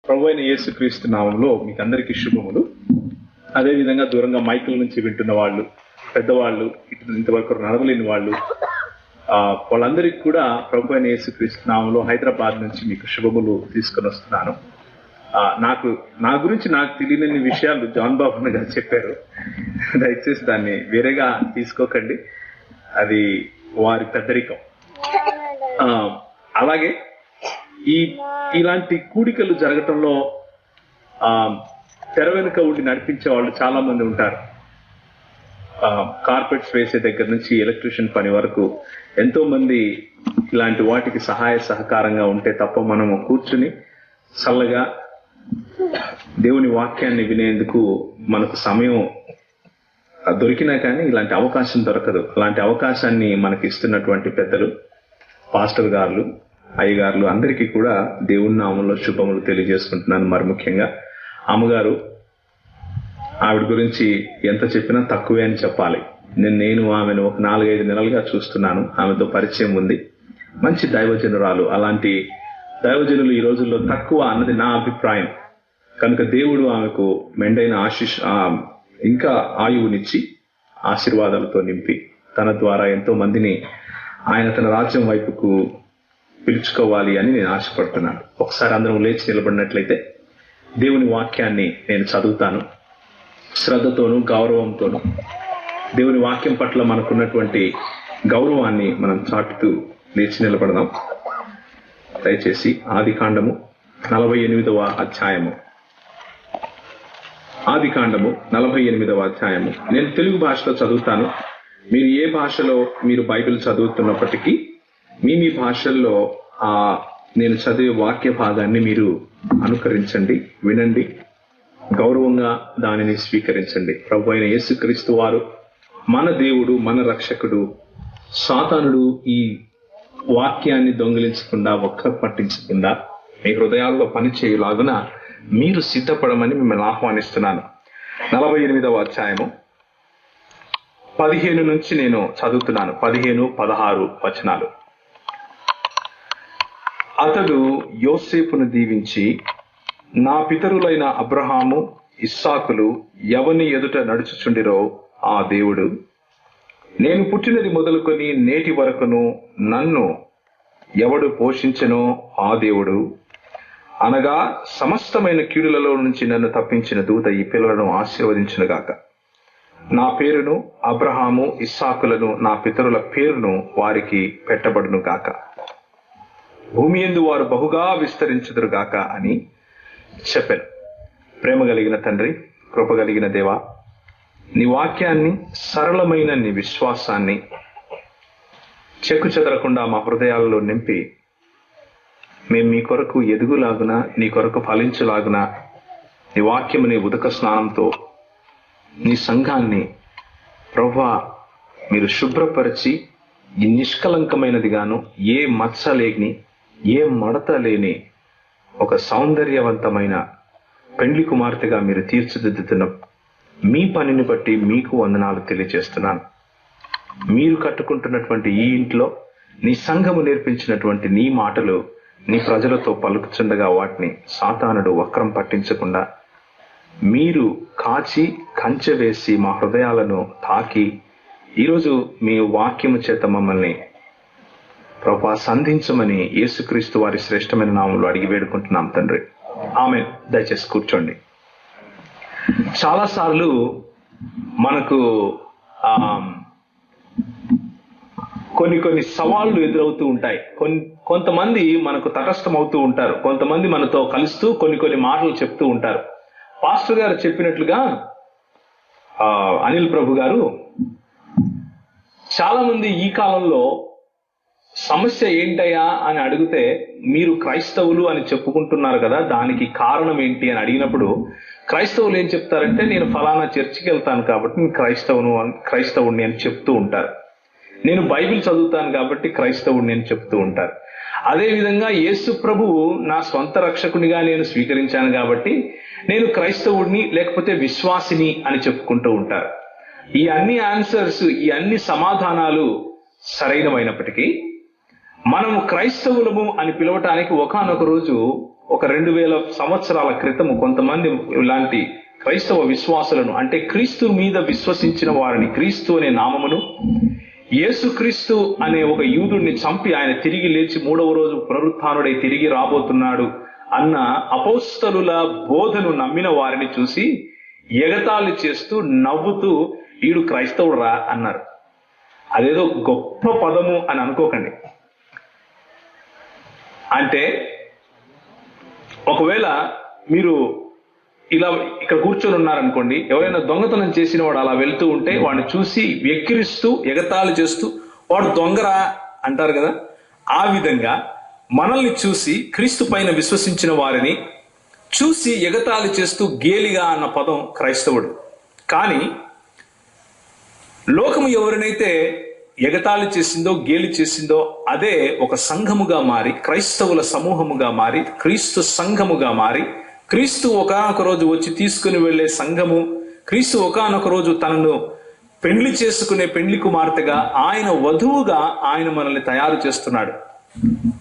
ప్రభువైన యేసుక్రీస్తు నామంలో మీకు అందరికీ శుభములు. అదేవిధంగా దూరంగా మైకుల నుంచి వింటున్న వాళ్ళు, పెద్దవాళ్ళు, ఇంతవరకు నడవలేని వాళ్ళు, వాళ్ళందరికీ కూడా ప్రభువైన యేసుక్రీస్తు నామంలో హైదరాబాద్ నుంచి మీకు శుభములు తీసుకొని వస్తున్నాను. నా గురించి నాకు తెలియని విషయాలు జాన్ బాబు గారు చెప్పారు. దయచేసి దాన్ని వేరేగా తీసుకోకండి, అది వారి పెద్దరికం. అలాగే ఇలాంటి కూడికలు జరగటంలో తెర వెనుక ఉండి నడిపించే వాళ్ళు చాలా మంది ఉంటారు. కార్పెట్స్ వేసే దగ్గర నుంచి ఎలక్ట్రీషియన్ పని వరకు ఎంతో మంది ఇలాంటి వాటికి సహాయ సహకారంగా ఉంటే తప్ప మనము కూర్చుని చల్లగా దేవుని వాక్యాన్ని వినేందుకు మనకు సమయం దొరికినా కానీ ఇలాంటి అవకాశం దొరకదు. అలాంటి అవకాశాన్ని మనకి ఇస్తున్నటువంటి పెద్దలు, పాస్టర్ గారులు, అయ్యగారులు అందరికీ కూడా దేవుని నామంలో శుభములు తెలియజేసుకుంటున్నాను. మరి ముఖ్యంగా అమ్మగారు, ఆవిడ గురించి ఎంత చెప్పినా తక్కువే అని చెప్పాలి. నేను ఆమెను ఒక 4-5 నెలలుగా చూస్తున్నాను. ఆమెతో పరిచయం ఉంది. మంచి దైవజనురాలు. అలాంటి దైవజనులు ఈ రోజుల్లో తక్కువ అన్నది నా అభిప్రాయం. కనుక దేవుడు ఆమెకు మెండైన ఇంకా ఆయువునిచ్చి ఆశీర్వాదాలతో నింపి తన ద్వారా ఎంతో మందిని ఆయన తన రాజ్యం వైపుకు పిలుచుకోవాలి అని నేను ఆశపడుతున్నాను. ఒకసారి అందరం లేచి నిలబడినట్లయితే దేవుని వాక్యాన్ని నేను చదువుతాను. శ్రద్ధతోనూ గౌరవంతోనూ దేవుని వాక్యం పట్ల మనకున్నటువంటి గౌరవాన్ని మనం చాటుతూ లేచి నిలబడదాం. దయచేసి ఆదికాండము 48వ అధ్యాయము. ఆదికాండము 48వ అధ్యాయము. నేను తెలుగు భాషలో చదువుతాను. మీరు ఏ భాషలో మీరు బైబిల్ చదువుతున్నప్పటికీ మీ భాషల్లో నేను చదివే వాక్య భాగాన్ని మీరు అనుకరించండి, వినండి, గౌరవంగా దానిని స్వీకరించండి. ప్రభు అయిన యేసుక్రీస్తు వారు మన దేవుడు, మన రక్షకుడు. సాతానుడు ఈ వాక్యాన్ని దొంగిలించకుండా, ఒక్క పట్టించకుండా మీ హృదయాల్లో పనిచేయులాగున మీరు సిద్ధపడమని మిమ్మల్ని ఆహ్వానిస్తున్నాను. 48వ అధ్యాయము 15 నుంచి నేను చదువుతున్నాను. 15-16 వచనాలు. అతడు యోసేపును దీవించి, నా పితరులైన అబ్రహాము, ఇస్సాకులు ఎవని ఎదుట నడుచుచుండిరో ఆ దేవుడు, నేను పుట్టినది మొదలుకొని నేటి వరకును నన్ను ఎవడు పోషించెనో ఆ దేవుడు, అనగా సమస్తమైన కీడులలో నుంచి నన్ను తప్పించిన దూత ఈ పిల్లలను ఆశీర్వదించునుగాక. నా పేరును అబ్రహాము, ఇస్సాకులను, నా పితరుల పేరును వారికి పెట్టబడును గాక. భూమి యందు వారు బహుగా విస్తరించుదురుగాక అని చెప్పాను. ప్రేమ కలిగిన తండ్రి, కృప కలిగిన దేవా, నీ వాక్యాన్ని, సరళమైన నీ విశ్వాసాన్ని చెక్కు చెదరకుండా మా హృదయాల్లో నింపి మేము మీ కొరకు ఎదుగులాగున, నీ కొరకు ఫలించులాగున నీ వాక్యము, నీ ఉదక స్నానంతో నీ సంఘాన్ని ప్రభువా మీరు శుభ్రపరిచి ఈ నిష్కలంకమైనది గాను, ఏ మచ్చ లేని, ఏ మడత లేని ఒక సౌందర్యవంతమైన పెండ్లి కుమార్తెగా మీరు తీర్చిదిద్దుతున్న మీ పనిని బట్టి మీకు వందనాలు తెలియజేస్తున్నాను. మీరు కట్టుకుంటున్నటువంటి ఈ ఇంట్లో నీ సంఘము నేర్పించినటువంటి నీ మాటలు నీ ప్రజలతో పలుకుచుండగా వాటిని సాతానుడు వక్రం పట్టించకుండా మీరు కాచి కంచె వేసి మా హృదయాలను తాకి ఈరోజు మీ వాక్యము చేత మమ్మల్ని ప్రభువా సంధించమని యేసుక్రీస్తు వారి శ్రేష్టమైన నామంలో అడిగి వేడుకుంటున్నాం తండ్రి. ఆమేన్. దయచేసి కూర్చోండి. చాలాసార్లు మనకు కొన్ని సవాళ్లు ఎదురవుతూ ఉంటాయి. కొంతమంది మనకు తటస్థం అవుతూ ఉంటారు. కొంతమంది మనతో కలుస్తూ కొన్ని మాటలు చెప్తూ ఉంటారు. పాస్టర్ గారు చెప్పినట్లుగా అనిల్ ప్రభు గారు, చాలా మంది ఈ కాలంలో సమస్య ఏంటయ్యా అని అడిగితే మీరు క్రైస్తవులు అని చెప్పుకుంటున్నారు కదా, దానికి కారణం ఏంటి అని అడిగినప్పుడు క్రైస్తవులు ఏం చెప్తారంటే, నేను ఫలానా చర్చికి వెళ్తాను కాబట్టి నేను క్రైస్తవుడిని అని చెప్తూ ఉంటారు. నేను బైబిల్ చదువుతాను కాబట్టి క్రైస్తవుడిని అని చెప్తూ ఉంటారు. అదేవిధంగా యేసు ప్రభువు నా స్వంత రక్షకునిగా నేను స్వీకరించాను కాబట్టి నేను క్రైస్తవుడిని లేకపోతే విశ్వాసిని అని చెప్పుకుంటూ ఉంటారు. ఈ అన్ని ఆన్సర్స్, ఈ అన్ని సమాధానాలు సరైనమైనప్పటికీ మనము క్రైస్తవులము అని పిలవటానికి ఒకానొక రోజు ఒక 2000 సంవత్సరాల క్రితము కొంతమంది ఇలాంటి క్రైస్తవ విశ్వాసులను, అంటే క్రీస్తు మీద విశ్వసించిన వారిని, క్రీస్తు అనే నామమును, యేసుక్రీస్తు అనే ఒక యూదుడిని చంపి ఆయన తిరిగి లేచి 3వ రోజు పునరుత్థానుడై తిరిగి రాబోతున్నాడు అన్న అపోస్తలుల బోధను నమ్మిన వారిని చూసి ఎగతాళి చేస్తూ నవ్వుతూ ఈడు క్రైస్తవుడురా అన్నారు. అదేదో గొప్ప పదము అని అనుకోకండి. అంటే ఒకవేళ మీరు ఇలా ఇక్కడ కూర్చొని ఉన్నారనుకోండి, ఎవరైనా దొంగతనం చేసిన వాడు అలా వెళ్తూ ఉంటే వాడిని చూసి వెక్కిరిస్తూ ఎగతాళి చేస్తూ వాడు దొంగరా అంటారు కదా, ఆ విధంగా మనల్ని చూసి, క్రీస్తు పైన విశ్వసించిన వారిని చూసి ఎగతాళి చేస్తూ గేలిగా అన్న పదం క్రైస్తవుడు. కానీ లోకము ఎవరినైతే ఎగతాళి చేసిందో, గేలి చేసిందో అదే ఒక సంఘముగా మారి, క్రైస్తవుల సమూహముగా మారి, క్రీస్తు సంఘముగా మారి, క్రీస్తు ఒకానొక రోజు వచ్చి తీసుకుని వెళ్లే సంఘము, క్రీస్తు ఒకానొక రోజు తనను పెండ్లి చేసుకునే పెండ్లి కుమార్తెగా, ఆయన వధువుగా ఆయన మనల్ని తయారు చేస్తున్నాడు.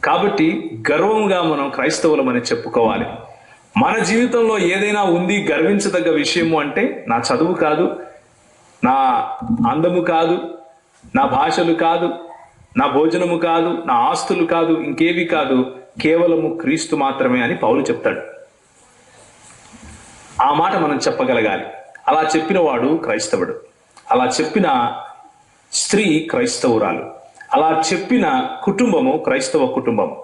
కాబట్టి గర్వంగా మనం క్రైస్తవులమని చెప్పుకోవాలి. మన జీవితంలో ఏదైనా ఉంది గర్వించదగ్గ విషయము అంటే, నా చదువు కాదు, నా అందము కాదు, నా భాషలు కాదు, నా భోజనము కాదు, నా ఆస్తులు కాదు, ఇంకేవి కాదు, కేవలము క్రీస్తు మాత్రమే అని పౌలు చెప్తాడు. ఆ మాట మనం చెప్పగలగాలి. అలా చెప్పిన వాడు క్రైస్తవుడు, అలా చెప్పిన స్త్రీ క్రైస్తవురాలు, అలా చెప్పిన కుటుంబము క్రైస్తవ కుటుంబము,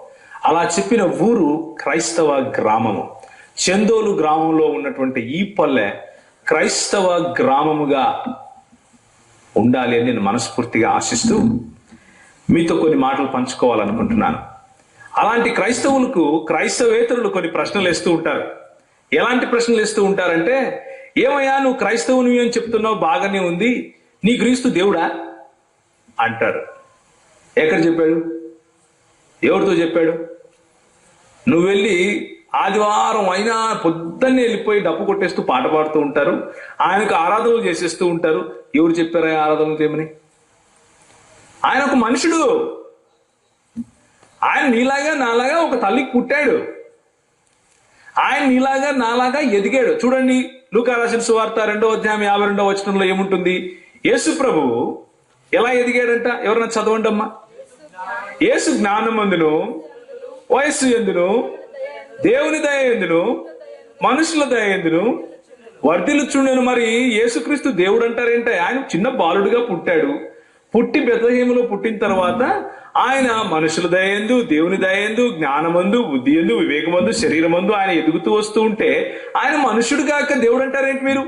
అలా చెప్పిన ఊరు క్రైస్తవ గ్రామము. చందోలు గ్రామంలో ఉన్నటువంటి ఈ పల్లె క్రైస్తవ గ్రామముగా ఉండాలి అని నేను మనస్ఫూర్తిగా ఆశిస్తూ మీతో కొన్ని మాటలు పంచుకోవాలనుకుంటున్నాను. అలాంటి క్రైస్తవులకు క్రైస్తవేతరులు కొన్ని ప్రశ్నలు వేస్తూ ఉంటారు. ఎలాంటి ప్రశ్నలు వేస్తూ ఉంటారంటే, ఏమయ్యా నువ్వు క్రైస్తవునివి అని చెప్తున్నావు, బాగానే ఉంది, నీ క్రీస్తు దేవుడా అంటారు. ఎక్కడ చెప్పాడు? ఎవరితో చెప్పాడు? నువ్వు వెళ్ళి ఆదివారం అయినా పొద్దున్నే వెళ్ళిపోయి డప్పు కొట్టేస్తూ పాట పాడుతూ ఉంటారు, ఆయనకు ఆరాధనలు చేసేస్తూ ఉంటారు. ఎవరు చెప్పారా ఆరాధనలు చేయమని? ఆయన ఒక మనుషుడు, ఆయన నీలాగా నాలాగా ఒక తల్లికి పుట్టాడు, ఆయన నీలాగా నాలాగా ఎదిగాడు. చూడండి, లూకా రాసిన సువార్త 2వ అధ్యాయం 52వ వచనంలో ఏముంటుంది? యేసు ప్రభువు ఎలా ఎదిగాడంట? ఎవరన్నా చదవండి అమ్మా. యేసు జ్ఞానమందును, వయస్సు ఎందును, దేవుని దయ ఎందును, మనుషుల దయ ఎందును వర్ధిల్లుచుండెను. మరి యేసుక్రీస్తు దేవుడు అంటారేంటే? ఆయన చిన్న బాలుడిగా పుట్టాడు. పుట్టి బెత్లెహేములో పుట్టిన తర్వాత ఆయన మనుషుల దయందు, దేవుని దయందు, జ్ఞానమందు, బుద్ధి ఎందు, వివేకమందు, శరీరమందు ఆయన ఎదుగుతూ వస్తూ ఉంటే ఆయన మనుషుడుగాక దేవుడు అంటారేంటి మీరు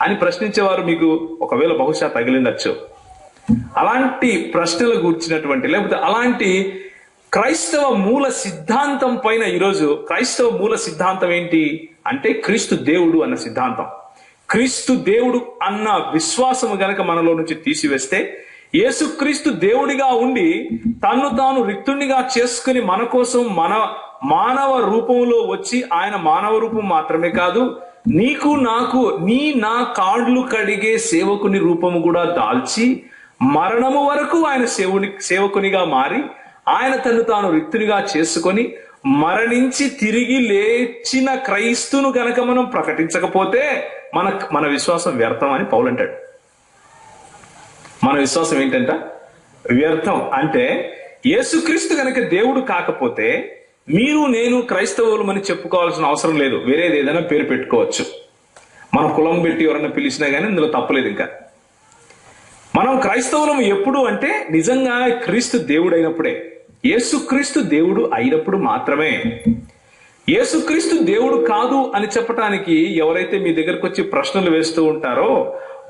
అని ప్రశ్నించేవారు మీకు ఒకవేళ బహుశా తగిలిండొచ్చు. అలాంటి ప్రశ్నలు కూర్చున్నటువంటి, లేకపోతే అలాంటి క్రైస్తవ మూల సిద్ధాంతం పైన ఈరోజు క్రైస్తవ మూల సిద్ధాంతం ఏంటి అంటే క్రీస్తు దేవుడు అన్న సిద్ధాంతం. క్రీస్తు దేవుడు అన్న విశ్వాసము గనక మనలో నుంచి తీసివేస్తే, యేసుక్రీస్తు దేవుడిగా ఉండి తన్ను తాను రిక్తునిగా చేసుకుని మన కోసం మన మానవ రూపంలో వచ్చి, ఆయన మానవ రూపం మాత్రమే కాదు, నీకు నాకు నా కాళ్ళు కడిగే సేవకుని రూపము కూడా దాల్చి మరణము వరకు ఆయన సేవకునిగా మారి, ఆయన తను తాను రిక్తునిగా చేసుకొని మరణించి తిరిగి లేచిన క్రైస్తును గనక మనం ప్రకటించకపోతే మన విశ్వాసం వ్యర్థం అని పౌలు అంటాడు. మన విశ్వాసం ఏంటంట? వ్యర్థం. అంటే యేసుక్రీస్తు గనక దేవుడు కాకపోతే మీరు నేను క్రైస్తవులమని చెప్పుకోవాల్సిన అవసరం లేదు. వేరేది ఏదైనా పేరు పెట్టుకోవచ్చు. మన కులం పెట్టి ఎవరైనా పిలిచినా కానీ ఇందులో తప్పలేదు. ఇంకా మనం క్రైస్తవులం ఎప్పుడు అంటే నిజంగా క్రీస్తు దేవుడు అయినప్పుడే. యేసుక్రీస్తు దేవుడు అయినప్పుడు మాత్రమే. యేసుక్రీస్తు దేవుడు కాదు అని చెప్పటానికి ఎవరైతే మీ దగ్గరకు వచ్చి ప్రశ్నలు వేస్తూ ఉంటారో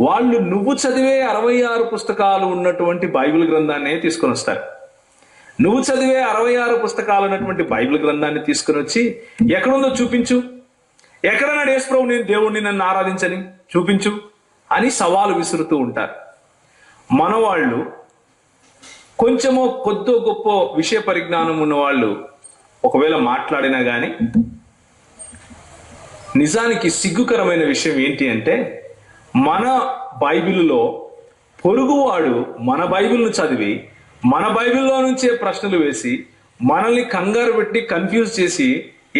వాళ్ళు నువ్వు చదివే 66 పుస్తకాలు ఉన్నటువంటి బైబిల్ గ్రంథాన్ని తీసుకొని వస్తారు. నువ్వు చదివే 66 పుస్తకాలు ఉన్నటువంటి బైబిల్ గ్రంథాన్ని తీసుకుని వచ్చి ఎక్కడుందో చూపించు, ఎక్కడన్నాడు యేసు ప్రభు నేను దేవుడిని నన్ను ఆరాధించని చూపించు అని సవాలు విసురుతూ ఉంటారు. మనవాళ్ళు కొంచెమో కొద్దో గొప్ప విషయ పరిజ్ఞానం ఉన్న వాళ్ళు ఒకవేళ మాట్లాడినా గాని, నిజానికి సిగ్గుకరమైన విషయం ఏంటి అంటే మన బైబిల్లో పొరుగువాడు మన బైబిల్ను చదివి మన బైబిల్లో నుంచే ప్రశ్నలు వేసి మనల్ని కంగారు పెట్టి కన్ఫ్యూజ్ చేసి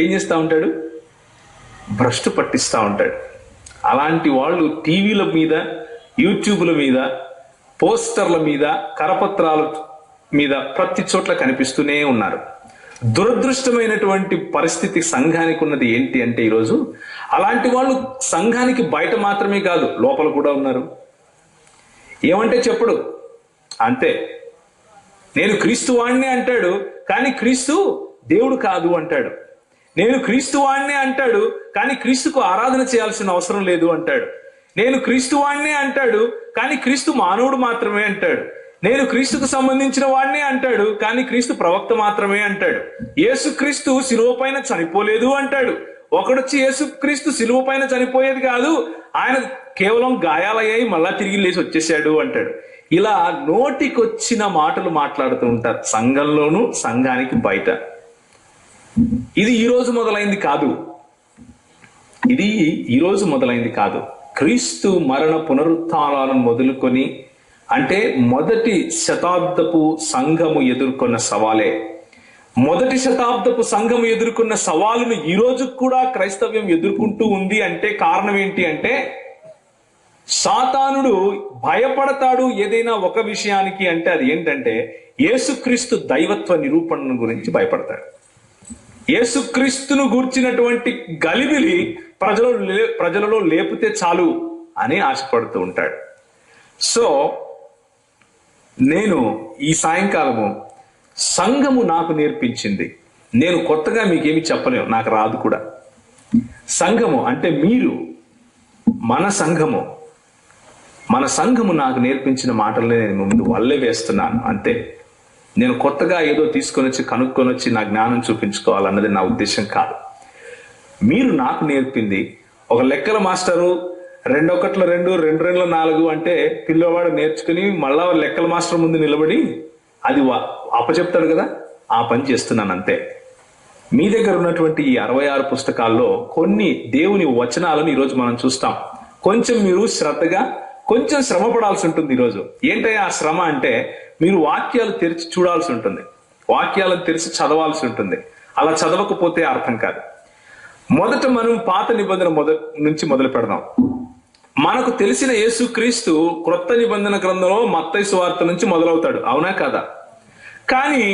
ఏం చేస్తూ ఉంటాడు? భ్రష్టు పట్టిస్తూ ఉంటాడు. అలాంటి వాళ్ళు టీవీల మీద, యూట్యూబ్ల మీద, పోస్టర్ల మీద, కరపత్రాల మీద ప్రతి చోట్ల కనిపిస్తూనే ఉన్నారు. దురదృష్టమైనటువంటి పరిస్థితి సంఘానికి ఉన్నది ఏంటి అంటే ఈరోజు అలాంటి వాళ్ళు సంఘానికి బయట మాత్రమే కాదు, లోపల కూడా ఉన్నారు. ఏమంటే చెప్పడు, అంతే. నేను క్రీస్తు వాణ్ణి అంటాడు, కానీ క్రీస్తు దేవుడు కాదు అంటాడు. నేను క్రీస్తు వాణ్ణి అంటాడు, కానీ క్రీస్తుకు ఆరాధన చేయాల్సిన అవసరం లేదు అంటాడు. నేను క్రీస్తు వాణ్ణి అంటాడు, కానీ క్రీస్తు మానవుడు మాత్రమే అంటాడు. నేను క్రీస్తుకు సంబంధించిన వాడిని అంటాడు, కానీ క్రీస్తు ప్రవక్త మాత్రమే అంటాడు. యేసుక్రీస్తు శిలువ పైన చనిపోలేదు అంటాడు. ఒకడొచ్చి యేసుక్రీస్తు శిలువ పైన చనిపోయేది కాదు, ఆయన కేవలం గాయాలయ్యాయి మళ్ళా తిరిగి లేచి వచ్చేసాడు అంటాడు. ఇలా నోటికొచ్చిన మాటలు మాట్లాడుతూ ఉంటారు, సంఘంలోనూ సంఘానికి బయట. ఇది ఈరోజు మొదలైంది కాదు, ఇది ఈరోజు మొదలైంది కాదు. క్రీస్తు మరణ పునరుత్థానాలను మొదలుకొని, అంటే మొదటి శతాబ్దపు సంఘము ఎదుర్కొన్న సవాలే. మొదటి శతాబ్దపు సంఘము ఎదుర్కొన్న సవాలును ఈ రోజు కూడా క్రైస్తవ్యం ఎదుర్కొంటూ ఉంది. అంటే కారణం ఏంటి అంటే, సాతానుడు భయపడతాడు ఏదైనా ఒక విషయానికి, అంటే అది ఏంటంటే యేసుక్రీస్తు దైవత్వ నిరూపణ గురించి భయపడతాడు. యేసుక్రీస్తును గూర్చినటువంటి గలిబిలి ప్రజలలో లేపితే చాలు అని ఆశపడుతూ ఉంటాడు. సో నేను ఈ సాయంకాలము సంఘము నాకు నేర్పించింది, నేను కొత్తగా మీకేమి చెప్పలేము, నాకు రాదు కూడా. సంఘము అంటే మీరు, మన సంఘము నాకు నేర్పించిన మాటలనే నేను ముందు వల్లే వేస్తున్నాను, అంతే. నేను కొత్తగా ఏదో తీసుకొని వచ్చి కనుక్కొని వచ్చి నా జ్ఞానం చూపించుకోవాలన్నది నా ఉద్దేశం కాదు. మీరు నాకు నేర్పింది, ఒక లెక్కల మాస్టరు 2 1 2 2 2 4 అంటే పిల్లవాడు నేర్చుకుని మళ్ళా లెక్కల మాస్టర్ ముందు నిలబడి అది అప్పచెప్తాడు కదా, ఆ పని చేస్తున్నాను అంతే. మీ దగ్గర ఉన్నటువంటి ఈ 66 పుస్తకాల్లో కొన్ని దేవుని వచనాలను ఈరోజు మనం చూస్తాం. కొంచెం మీరు శ్రద్ధగా, కొంచెం శ్రమ పడాల్సి ఉంటుంది ఈరోజు. ఏంటంటే ఆ శ్రమ అంటే, మీరు వాక్యాలు తెరిచి చూడాల్సి ఉంటుంది, వాక్యాలను తెరిచి చదవాల్సి ఉంటుంది. అలా చదవకపోతే అర్థం కాదు. మొదట మనం పాత నిబంధన నుంచి మొదలు పెడదాం. మనకు తెలిసిన యేసుక్రీస్తు క్రొత్త నిబంధన గ్రంథంలో మత్తయి సువార్త నుంచి మొదలవుతాడు, అవునా కదా? కానీ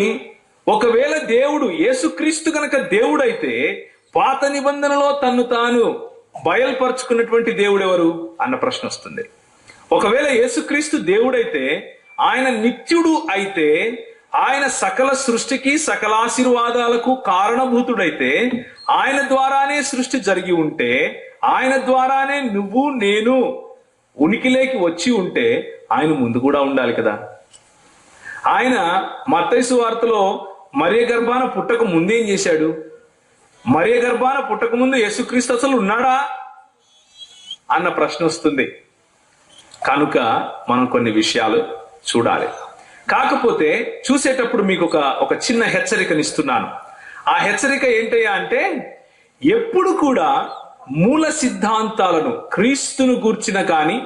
ఒకవేళ దేవుడు యేసుక్రీస్తు కనుక దేవుడైతే, పాత నిబంధనలో తన్ను తాను బయలుపరుచుకున్నటువంటి దేవుడు ఎవరు అన్న ప్రశ్న వస్తుంది. ఒకవేళ యేసుక్రీస్తు దేవుడైతే, ఆయన నిత్యుడు అయితే, ఆయన సకల సృష్టికి సకల ఆశీర్వాదాలకు కారణభూతుడైతే, ఆయన ద్వారానే సృష్టి జరిగి ఉంటే, ఆయన ద్వారానే నువ్వు నేను ఉనికిలోకి వచ్చి ఉంటే, ఆయన ముందు కూడా ఉండాలి కదా. ఆయన మత్తయి సువార్తలో మరియ గర్భాన పుట్టక ముందేం చేశాడు? మరియ గర్భాన పుట్టక ముందు యేసుక్రీస్తు అసలు ఉన్నాడా అన్న ప్రశ్న వస్తుంది. కనుక మనం కొన్ని విషయాలు చూడాలి. కాకపోతే చూసేటప్పుడు మీకు ఒక చిన్న హెచ్చరికనిస్తున్నాను. ఆ హెచ్చరిక ఏంటయ్యా అంటే, ఎప్పుడు కూడా మూల సిద్ధాంతాలను, క్రీస్తును గూర్చిన కానీ,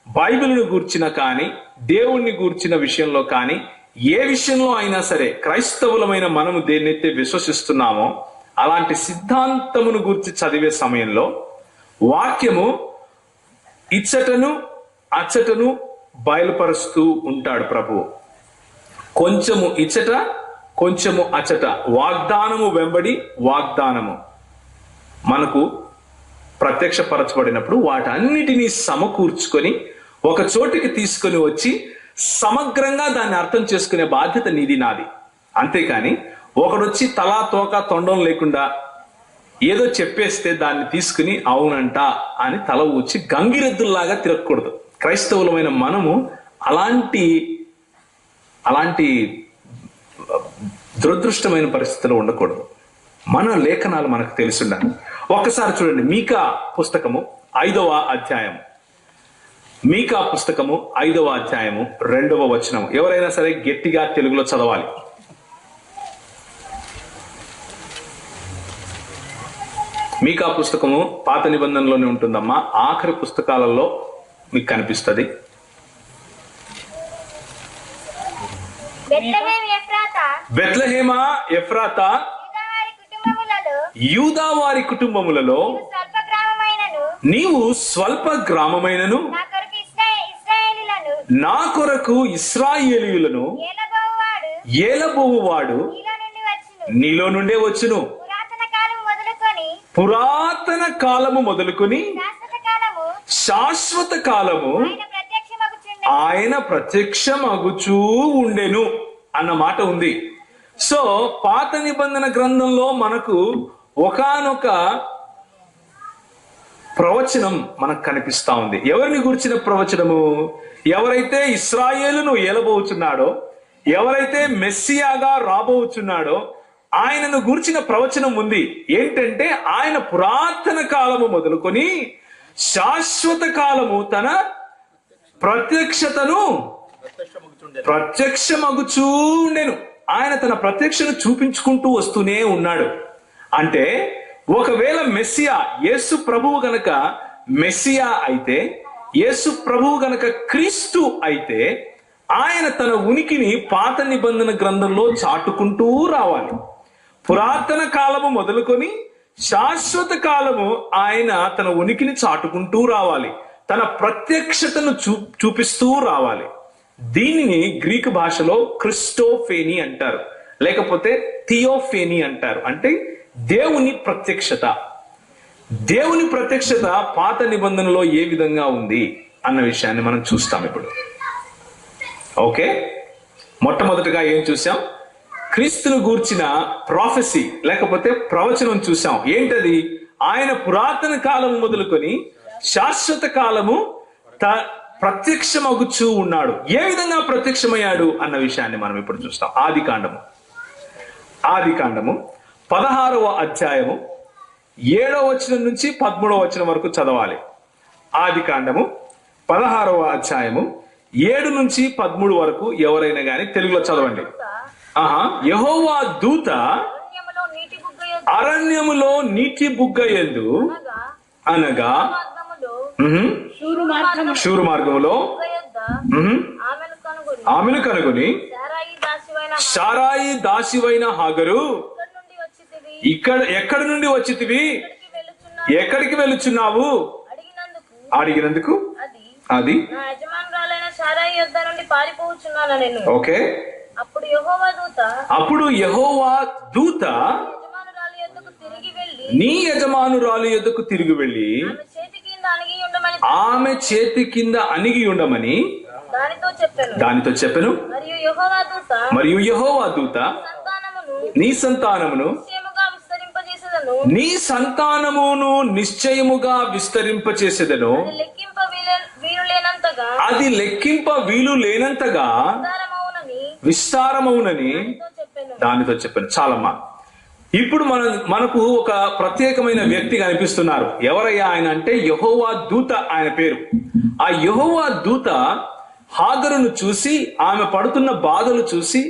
బైబిల్ను గూర్చిన కానీ, దేవుణ్ణి గూర్చిన విషయంలో కానీ, ఏ విషయంలో అయినా సరే క్రైస్తవులమైన మనము దేన్నైతే విశ్వసిస్తున్నామో అలాంటి సిద్ధాంతమును గూర్చి చదివే సమయంలో వాక్యము ఇచ్చటను అచ్చటను బయలుపరుస్తూ ఉంటాడు ప్రభువు. కొంచెము ఇచ్చట, కొంచెము అచ్చట, వాగ్దానము వెంబడి వాగ్దానము మనకు ప్రత్యక్షపరచబడినప్పుడు వాటన్నిటినీ సమకూర్చుకొని ఒక చోటికి తీసుకొని వచ్చి సమగ్రంగా దాన్ని అర్థం చేసుకునే బాధ్యత నీది, నాది. అంతేకాని ఒకడొచ్చి తలా తోక తొండం లేకుండా ఏదో చెప్పేస్తే దాన్ని తీసుకుని అవునంట అని తల ఊచి గంగిరెద్దుల్లాగా తిరగకూడదు. క్రైస్తవులమైన మనము అలాంటి దురదృష్టమైన పరిస్థితుల్లో ఉండకూడదు. మన లేఖనాలు మనకు తెలిసి ఉండాలి. ఒక్కసారి చూడండి, మీకా పుస్తకము 5వ అధ్యాయం, మీకా పుస్తకము 5వ అధ్యాయము 2వ వచనం. ఎవరైనా సరే గట్టిగా తెలుగులో చదవాలి. మీకా పుస్తకము పాత నిబంధనలోనే ఉంటుందమ్మా, ఆఖరి పుస్తకాలలో మీకు కనిపిస్తుంది. బెత్లెహేమా ఎఫ్రాతా యూదా వారి కుటుంబములలో నీవు స్వల్ప గ్రామమైనను నా కొరకు ఇశ్రాయేలీయులను ఏలబోవువాడు నీలో నుండే వచ్చును. పురాతన కాలము మొదలుకొని శాశ్వత కాలము ఆయన ప్రత్యక్షమగుచూ ఉండెను అన్న మాట ఉంది. సో పాత నిబంధన గ్రంథంలో మనకు ఒకానొక ప్రవచనం మనకు కనిపిస్తా ఉంది. ఎవరిని గురించిన ప్రవచనము? ఎవరైతే ఇశ్రాయేలును ఏలబోచున్నాడో, ఎవరైతే మెస్సియాగా రాబోచున్నాడో ఆయనను గురించిన ప్రవచనం ఉంది. ఏంటంటే ఆయన పురాతన కాలము మొదలుకొని శాశ్వత కాలము తన ప్రత్యక్షతను ప్రత్యక్షమగుచూ ఉండెను. ఆయన తన ప్రత్యక్షను చూపించుకుంటూ వస్తూనే ఉన్నాడు. అంటే ఒకవేళ మెస్సియా యేసు ప్రభువు గనక మెస్సియా అయితే, యేసు ప్రభువు గనక క్రీస్తు అయితే, ఆయన తన ఉనికిని పాత నిబంధన గ్రంథంలో చాటుకుంటూ రావాలి. పురాతన కాలము మొదలుకొని శాశ్వత కాలము ఆయన తన ఉనికిని చాటుకుంటూ రావాలి. తన ప్రత్యక్షతను చూపిస్తూ రావాలి. దీనిని గ్రీకు భాషలో క్రిస్టోఫేనీ అంటారు, లేకపోతే థియోఫేనీ అంటారు. అంటే దేవుని ప్రత్యక్షత. దేవుని ప్రత్యక్షత పాత నిబంధనలో ఏ విధంగా ఉంది అన్న విషయాన్ని మనం చూస్తాం ఇప్పుడు. ఓకే, మొట్టమొదటిగా ఏం చూసాం? క్రీస్తును గూర్చిన ప్రాఫెసీ లేకపోతే ప్రవచనం చూసాం. ఏంటది? ఆయన పురాతన కాలము మొదలుకొని శాశ్వత కాలము ప్రత్యక్షమగుచూ ఉన్నాడు. ఏ విధంగా ప్రత్యక్షమయ్యాడు అన్న విషయాన్ని మనం ఇప్పుడు చూస్తాం. ఆది కాండము 16వ అధ్యాయము 7వ వచనం నుంచి 13వ వచనం వరకు చదవాలి. ఆది కాండము 16వ అధ్యాయము 7 నుంచి 13 వరకు ఎవరైనా గాని తెలుగులో చదవండి. యెహోవా దూత అరణ్యములో నీటి బుగ్గ యందు అనగా శూరు మార్గములో ఆమెను కనుగొని శారాయి దాసివైన హాగరు ఎక్కడి నుండి వచ్చితివి, ఎక్కడికి వెళుచున్నావు అడిగినందుకు అది ఓకే. అప్పుడు యెహోవా దూత నీ యజమానురాలు యొద్దకు తిరిగి వెళ్ళి ఆమె చేతి కింద అణిగి ఉండమని దానితో చెప్పెను. మరియు యెహోవా దూత నీ సంతానమును నిశ్చయముగా విస్తరింపచేసేదను, అది లెక్కింప వీలు లేనంతగా విస్తారమవునని దానితో చెప్పాను. చాలమ్మా. ఇప్పుడు మనకు ఒక ప్రత్యేకమైన వ్యక్తి కనిపిస్తున్నారు. ఎవరయ్యా ఆయన అంటే యెహోవా దూత ఆయన పేరు. ఆ యెహోవా దూత హాగరును చూసి, ఆమె పడుతున్న బాధలు చూసి,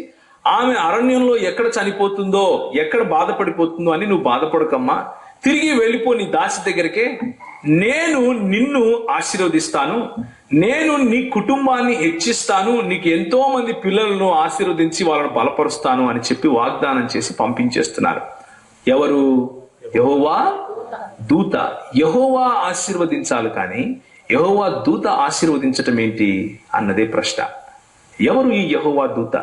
ఆమె అరణ్యంలో ఎక్కడ చనిపోతుందో, ఎక్కడ బాధపడిపోతుందో అని నువ్వు బాధపడకమ్మా, తిరిగి వెళ్ళిపో నీ దాసి దగ్గరికే, నేను నిన్ను ఆశీర్వదిస్తాను, నేను నీ కుటుంబాన్ని హెచ్చిస్తాను, నీకు ఎంతో మంది పిల్లలను ఆశీర్వదించి వాళ్ళను బలపరుస్తాను అని చెప్పి వాగ్దానం చేసి పంపించేస్తున్నారు. ఎవరు? యెహోవా దూత. యెహోవా ఆశీర్వదించాలి, కానీ యెహోవా దూత ఆశీర్వదించటం ఏంటి అన్నదే ప్రశ్న. ఎవరు ఈ యెహోవా దూత?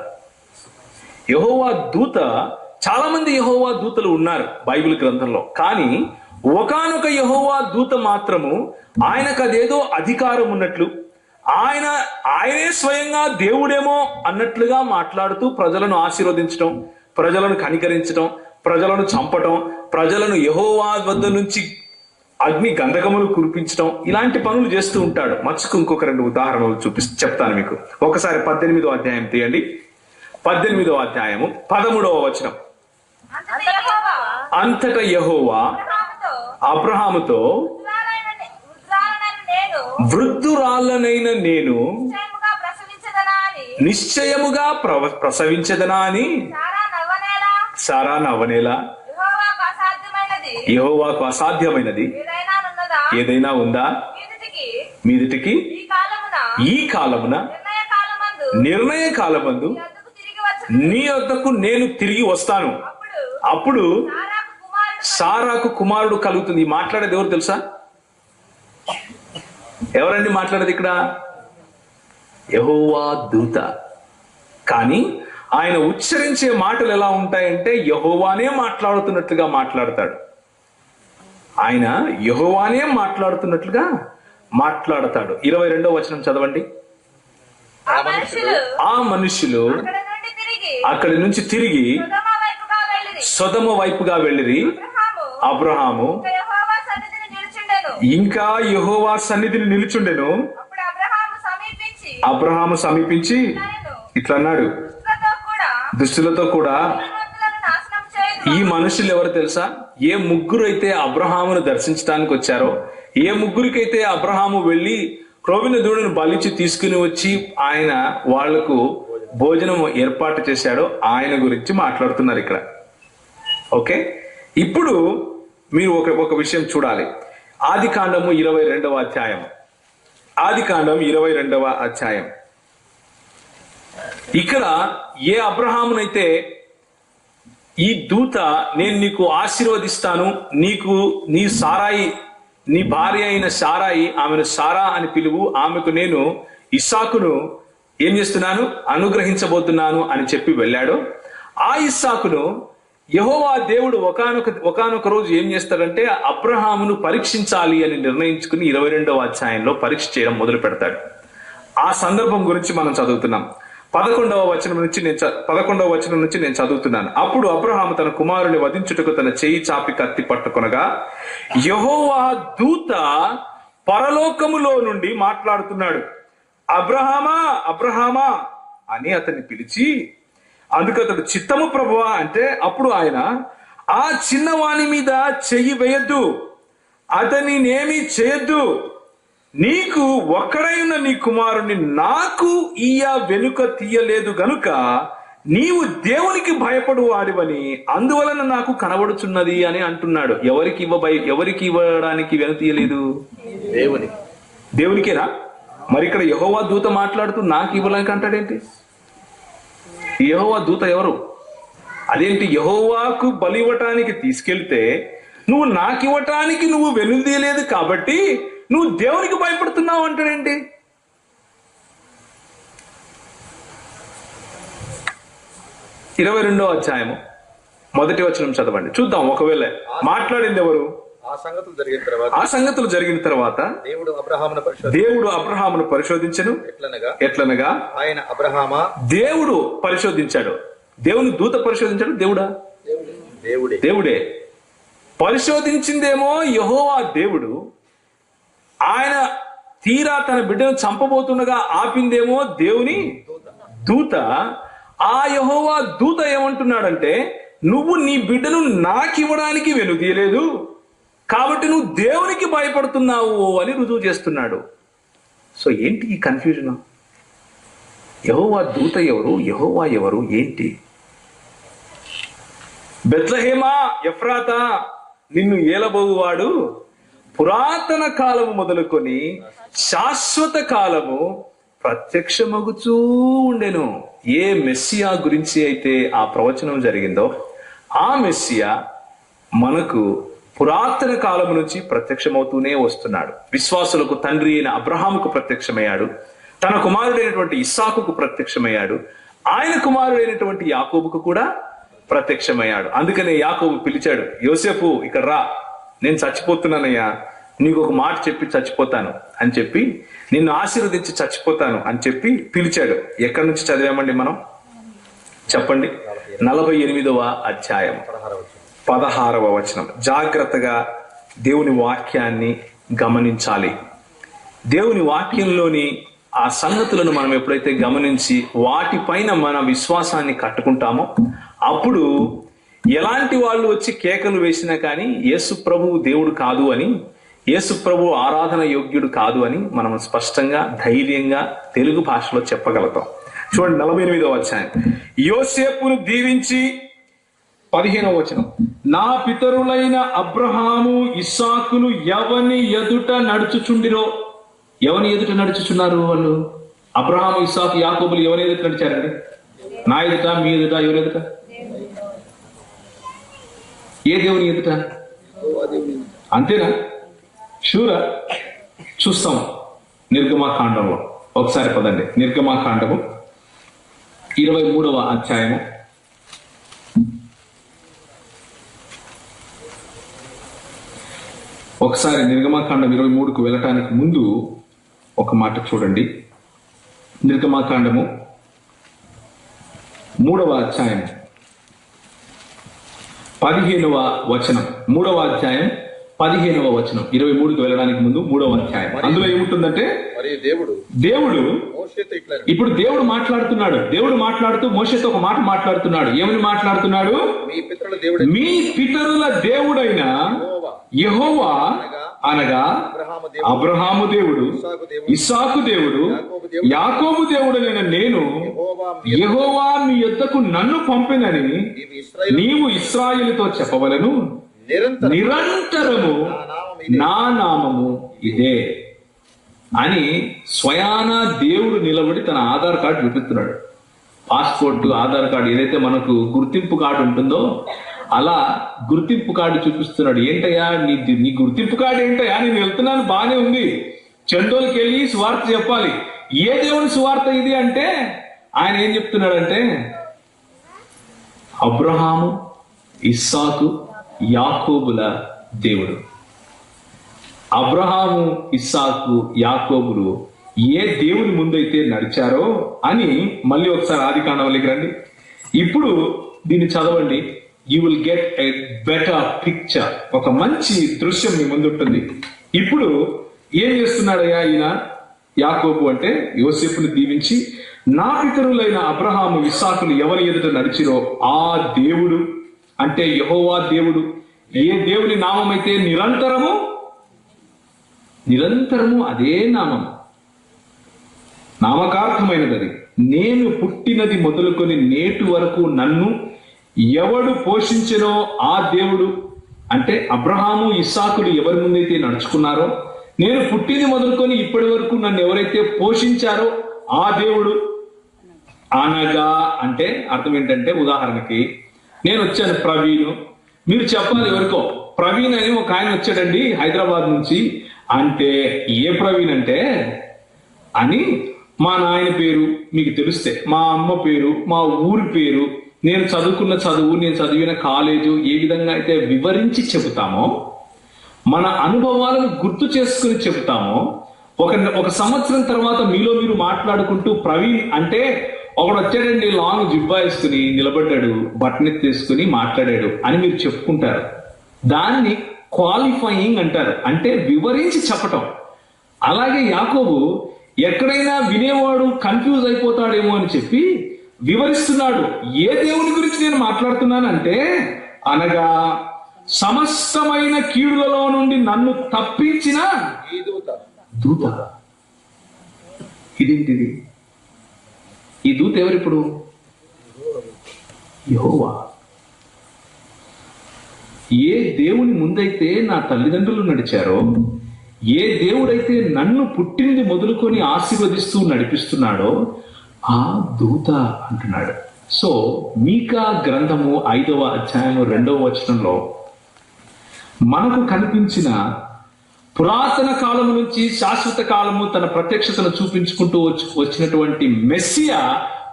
యెహోవా దూత, చాలా మంది యెహోవా దూతలు ఉన్నారు బైబిల్ గ్రంథంలో, కానీ ఒకానొక యెహోవా దూత మాత్రము ఆయనకు అదేదో అధికారం ఉన్నట్లు, ఆయనే స్వయంగా దేవుడేమో అన్నట్లుగా మాట్లాడుతూ ప్రజలను ఆశీర్వదించడం, ప్రజలను కనికరించడం, ప్రజలను చంపటం, ప్రజలను యెహోవా వద్ద నుంచి అగ్ని గంధకములు కురిపించడం, ఇలాంటి పనులు చేస్తూ ఉంటాడు. మచ్చుకు ఇంకొక 2 ఉదాహరణలు చెప్తాను మీకు. ఒకసారి 18వ అధ్యాయం తీయండి. 18వ అధ్యాయము 13వ వచనం. అంతటా యెహోవా అబ్రహాముతో, వృద్ధురాలనైన నేను నిశ్చయముగా ప్రసవించదనా అని సారా నవ్వనేలా, యెహోవాకు అసాధ్యమైనది ఏదైనా ఉందా? మీదిటికి ఈ కాలమున నిర్ణయ కాలమందు నీ వద్దకు నేను తిరిగి వస్తాను. అప్పుడు సారాకు కుమారుడు కలుగుతుంది. మాట్లాడేది ఎవరు తెలుసా? ఎవరండి మాట్లాడేది ఇక్కడ? యెహోవా దూత. కానీ ఆయన ఉచ్చరించే మాటలు ఎలా ఉంటాయంటే యెహోవానే మాట్లాడుతున్నట్లుగా మాట్లాడతాడు. ఆయన యెహోవానే మాట్లాడుతున్నట్లుగా మాట్లాడతాడు. 22వ వచనం చదవండి. ఆ మనుషులు అక్కడి నుంచి తిరిగి సొదొమ వైపుగా వెళ్ళిరి. అబ్రహాము ఇంకా యెహోవా సన్నిధిని నిలుచుండెను. అబ్రహాము సమీపించి ఇట్లా అన్నాడు, దుష్టులతో కూడా ఈ మనుషులు ఎవరు తెలుసా? ఏ ముగ్గురు అయితే అబ్రహామును దర్శించడానికి వచ్చారో, ఏ ముగ్గురికైతే అబ్రహాము వెళ్లి క్రొవ్విన దూడను బలిచి తీసుకుని వచ్చి ఆయన వాళ్లకు భోజనం ఏర్పాటు చేశాడో ఆయన గురించి మాట్లాడుతున్నారు ఇక్కడ. ఓకే, ఇప్పుడు మీరు ఒక విషయం చూడాలి. ఆదికాండము 22వ అధ్యాయం. ఆదికాండం 22వ అధ్యాయం. ఇక్కడ ఏ అబ్రహామునైతే ఈ దూత నేను నీకు ఆశీర్వదిస్తాను, నీకు నీ సారాయి, నీ భార్య అయిన సారాయి, ఆమెను సారా అని పిలువు, ఆమెకు నేను ఇస్సాకును ఏం చేస్తున్నాను, అనుగ్రహించబోతున్నాను అని చెప్పి వెళ్ళాడు. ఆ ఇస్సాకును యెహోవా దేవుడు ఒకానొక రోజు ఏం చేస్తాడంటే అబ్రహామును పరీక్షించాలి అని నిర్ణయించుకుని 22వ అధ్యాయంలో పరీక్ష చేయడం మొదలు పెడతాడు. ఆ సందర్భం గురించి మనం చదువుతున్నాం. 11వ వచనం నుంచి నేను చదువుతున్నాను. అప్పుడు అబ్రహాము తన కుమారుని వధించుటకు తన చేయి చాపి కత్తి పట్టుకొనగా యెహోవా దూత పరలోకములో నుండి మాట్లాడుతున్నాడు. అబ్రహామా అబ్రహామా అని అతన్ని పిలిచి, అందుకు అతడు చిత్తము ప్రభువా అంటే, అప్పుడు ఆయన ఆ చిన్నవాని మీద చెయ్యి వేయద్దు, అతనినేమీ చేయొద్దు, నీకు ఒక్కడై ఉన్న నీ కుమారుని నాకు వెనుక తీయలేదు గనుక నీవు దేవునికి భయపడు వాడివని అందువలన నాకు కనబడుచున్నది అని అంటున్నాడు. ఎవరికి ఇవ్వడానికి వెను తీయలేదు? దేవునికేనా? మరి ఇక్కడ యెహోవా దూత మాట్లాడుతూ నాకు ఇవ్వడానికి అంటాడేంటి? యెహోవా దూత ఎవరు? అదేంటి, యెహోవాకు బలి ఇవ్వటానికి తీసుకెళ్తే నువ్వు నాకు ఇవ్వటానికి నువ్వు వెనుదీయలేదు కాబట్టి నువ్వు దేవునికి భయపడుతున్నావు అంటాడేంటి? ఇరవై అధ్యాయము 1వ వచనం చదవండి, చూద్దాం. ఒకవేళ మాట్లాడింది ఎవరు? ఆ సంగతులు జరిగిన తర్వాత దేవుడు అబ్రహామును పరిశోధించెను. ఎట్లనగా ఆయన దేవుడు పరిశోధించాడు. దేవుని దూత పరిశోధించాడు. దేవుడే పరిశోధించిందేమో యెహోవా దేవుడు. ఆయన తీరా తన బిడ్డను చంపబోతుండగా ఆపిందేమో దేవుని దూత. ఆ యెహోవా దూత ఏమంటున్నాడంటే, నువ్వు నీ బిడ్డను నాకివ్వడానికి వెనుదీయలేదు కాబట్టి నువ్వు దేవునికి భయపడుతున్నావు అని రుజువు చేస్తున్నాడు. సో ఏంటి ఈ కన్ఫ్యూజన్? యెహోవా దూత ఎవరు, యెహోవా ఎవరు, ఏంటి? బెత్లెహేమా ఎఫ్రాతా, నిన్ను ఏలబోవువాడు పురాతన కాలము మొదలుకొని శాశ్వత కాలము ప్రత్యక్షమగుచూ ఉండెను. ఏ మెస్సియా గురించి అయితే ఆ ప్రవచనం జరిగిందో ఆ మెస్సియా మనకు పురాతన కాలము నుంచి ప్రత్యక్షమవుతూనే వస్తున్నాడు. విశ్వాసులకు తండ్రి అయిన అబ్రహాముకు ప్రత్యక్షమయ్యాడు, తన కుమారుడైనటువంటి ఇస్సాకుకు ప్రత్యక్షమయ్యాడు, ఆయన కుమారుడైనటువంటి యాకోబుకు కూడా ప్రత్యక్షమయ్యాడు. అందుకనే యాకోబు పిలిచాడు, యోసేపు ఇక్కడ రా, నేను చచ్చిపోతున్నానయ్యా, నీకు ఒక మాట చెప్పి చచ్చిపోతాను అని చెప్పి, నిన్ను ఆశీర్వదించి చచ్చిపోతాను అని చెప్పి పిలిచాడు. ఎక్కడి నుంచి చదివామండి మనం? చెప్పండి. 48వ అధ్యాయం 16వ వచనం. జాగ్రత్తగా దేవుని వాక్యాన్ని గమనించాలి. దేవుని వాక్యంలోని ఆ సంగతులను మనం ఎప్పుడైతే గమనించి వాటిపైన మన విశ్వాసాన్ని కట్టుకుంటామో అప్పుడు ఎలాంటి వాళ్ళు వచ్చి కేకలు వేసినా కానీ యేసు ప్రభువు దేవుడు కాదు అని, యేసు ప్రభు ఆరాధన యోగ్యుడు కాదు అని మనం స్పష్టంగా ధైర్యంగా తెలుగు భాషలో చెప్పగలుగుతాం. చూడండి 48వ అధ్యాయం. యోసేపును దీవించి 15వ వచనం, నా పితరులైన అబ్రహాము ఇస్సాకులు ఎవని ఎదుట నడుచుచుండిరో. ఎవని ఎదుట నడుచుచున్నారు వాళ్ళు? అబ్రహాము ఇస్సాకు యాకోబులు ఎవరి ఎదుట నడిచారండి? నా ఎదుట, మీ ఎదుట, ఎవరి ఎదుట? ఏ దేవుని ఎదుట? అంతేనా? షూరా? చూస్తాం నిర్గమాకాండంలో. ఒకసారి పదండి, నిర్గమాకాండము 23వ అధ్యాయము. ఒకసారి నిర్గమాకాండం 23కు వెళ్ళటానికి ముందు ఒక మాట చూడండి. నిర్గమాకాండము 3వ అధ్యాయం 15వ వచనం. 3వ అధ్యాయం 15వ వచనం. 23కు వెళ్ళడానికి ముందు 3వ అధ్యాయం. అందులో ఏముంటుందంటే, దేవుడు ఇప్పుడు దేవుడు మాట్లాడుతున్నాడు. దేవుడు మాట్లాడుతూ మోషేతో ఒక మాట మాట్లాడుతున్నాడు. ఏమని మాట్లాడుతున్నాడు? మీ పితరుల దేవుడైన యెహోవా అనగా అబ్రహాము దేవుడు, ఇస్సాకు దేవుడు, యాకోబు దేవుడైన నేను యెహోవా మీ యొద్దకు నన్ను పంపినని నీవు ఇశ్రాయేలుతో చెప్పవలెను. నిరంతరము నా నామము ఇదే అని స్వయానా దేవుడు నిలబడి తన ఆధార్ కార్డు చూపిస్తున్నాడు. పాస్పోర్ట్, ఆధార్ కార్డు ఏదైతే మనకు గుర్తింపు కార్డు ఉంటుందో అలా గుర్తింపు కార్డు చూపిస్తున్నాడు. ఏంటయ్యా నీ గుర్తింపు కార్డు ఏంటయ్యా? నేను వెళ్తున్నాను, బానే ఉంది, చందోలకి వెళ్ళి సువార్త చెప్పాలి. ఏ దేవుని సువార్త ఇది అంటే ఆయన ఏం చెప్తున్నాడంటే, అబ్రహాము, ఇస్సాకు, యాకోబుల దేవుడు. అబ్రహాము, ఇస్సాకు, యాకోబులు ఏ దేవుని ముందైతే నడిచారో అని మళ్ళీ ఒకసారి ఆదికాండంలోకి రండి. ఇప్పుడు దీన్ని చదవండి. You will get a better picture. ఒక మంచి దృశ్యం మీ ముందుంటుంది. ఇప్పుడు ఏం చేస్తున్నాడయ్యా ఈయన యాకోబు అంటే, యోసేపుని దీవించి నా పితరులైన అబ్రహాము, ఇస్సాకులు ఎవరి ఎదుట నడిచిరో ఆ దేవుడు అంటే యెహోవా దేవుడు, ఏ దేవుని నామమైతే నిరంతరము అదే నామం, నామకార్థమైనది అది. నేను పుట్టినది మొదలుకొని నేటి వరకు నన్ను ఎవడు పోషించెనో ఆ దేవుడు అంటే అబ్రహాము, ఇస్సాకులు ఎవరి ముందైతే నడుచుకున్నారో, నేను పుట్టినది మొదలుకొని ఇప్పటి వరకు నన్ను ఎవరైతే పోషించారో ఆ దేవుడు అనగా అంటే అర్థం ఏంటంటే, ఉదాహరణకి నేను వచ్చాను ప్రవీణ్, మీరు చెప్పాలి ఎవరికో ప్రవీణ్ అని ఒక ఆయన వచ్చాడండి హైదరాబాద్ నుంచి అంటే, ఏ ప్రవీణ్ అంటే అని మా నాయన పేరు మీకు తెలిస్తే, మా అమ్మ పేరు, మా ఊరి పేరు, నేను చదువుకున్న చదువు, నేను చదివిన కాలేజు ఏ విధంగా అయితే వివరించి చెబుతామో, మన అనుభవాలను గుర్తు చేసుకుని చెబుతామో, ఒక సంవత్సరం తర్వాత మీలో మీరు మాట్లాడుకుంటూ ప్రవీణ్ అంటే ఒకడు వచ్చాడండి లాంగ్ జిబ్బా వేసుకుని నిలబడ్డాడు, బట్టనెత్తి తీసుకుని మాట్లాడాడు అని మీరు చెప్పుకుంటారు. దాన్ని క్వాలిఫైయింగ్ అంటారు, అంటే వివరించి చెప్పటం. అలాగే యాకోబు ఎక్కడైనా వినేవాడు కన్ఫ్యూజ్ అయిపోతాడేమో అని చెప్పి వివరిస్తున్నాడు. ఏ దేవుని గురించి నేను మాట్లాడుతున్నానంటే, అనగా సమస్తమైన కీడులలో నుండి నన్ను తప్పించిన దూత. ఇదేంటిది? ఈ దూత ఎవరిప్పుడు? యెహోవా. ఏ దేవుని ముందైతే నా తల్లిదండ్రులు నడిచారో, ఏ దేవుడైతే నన్ను పుట్టింది మొదలుకొని ఆశీర్వదిస్తూ నడిపిస్తున్నాడో ఆ దూత అంటున్నాడు. సో మీకా గ్రంథము 5వ అధ్యాయము 2వ వచనంలో మనకు కనిపించిన పురాతన కాలము నుంచి శాశ్వత కాలము తన ప్రత్యక్షతను చూపించుకుంటూ వచ్చినటువంటి మెస్సియా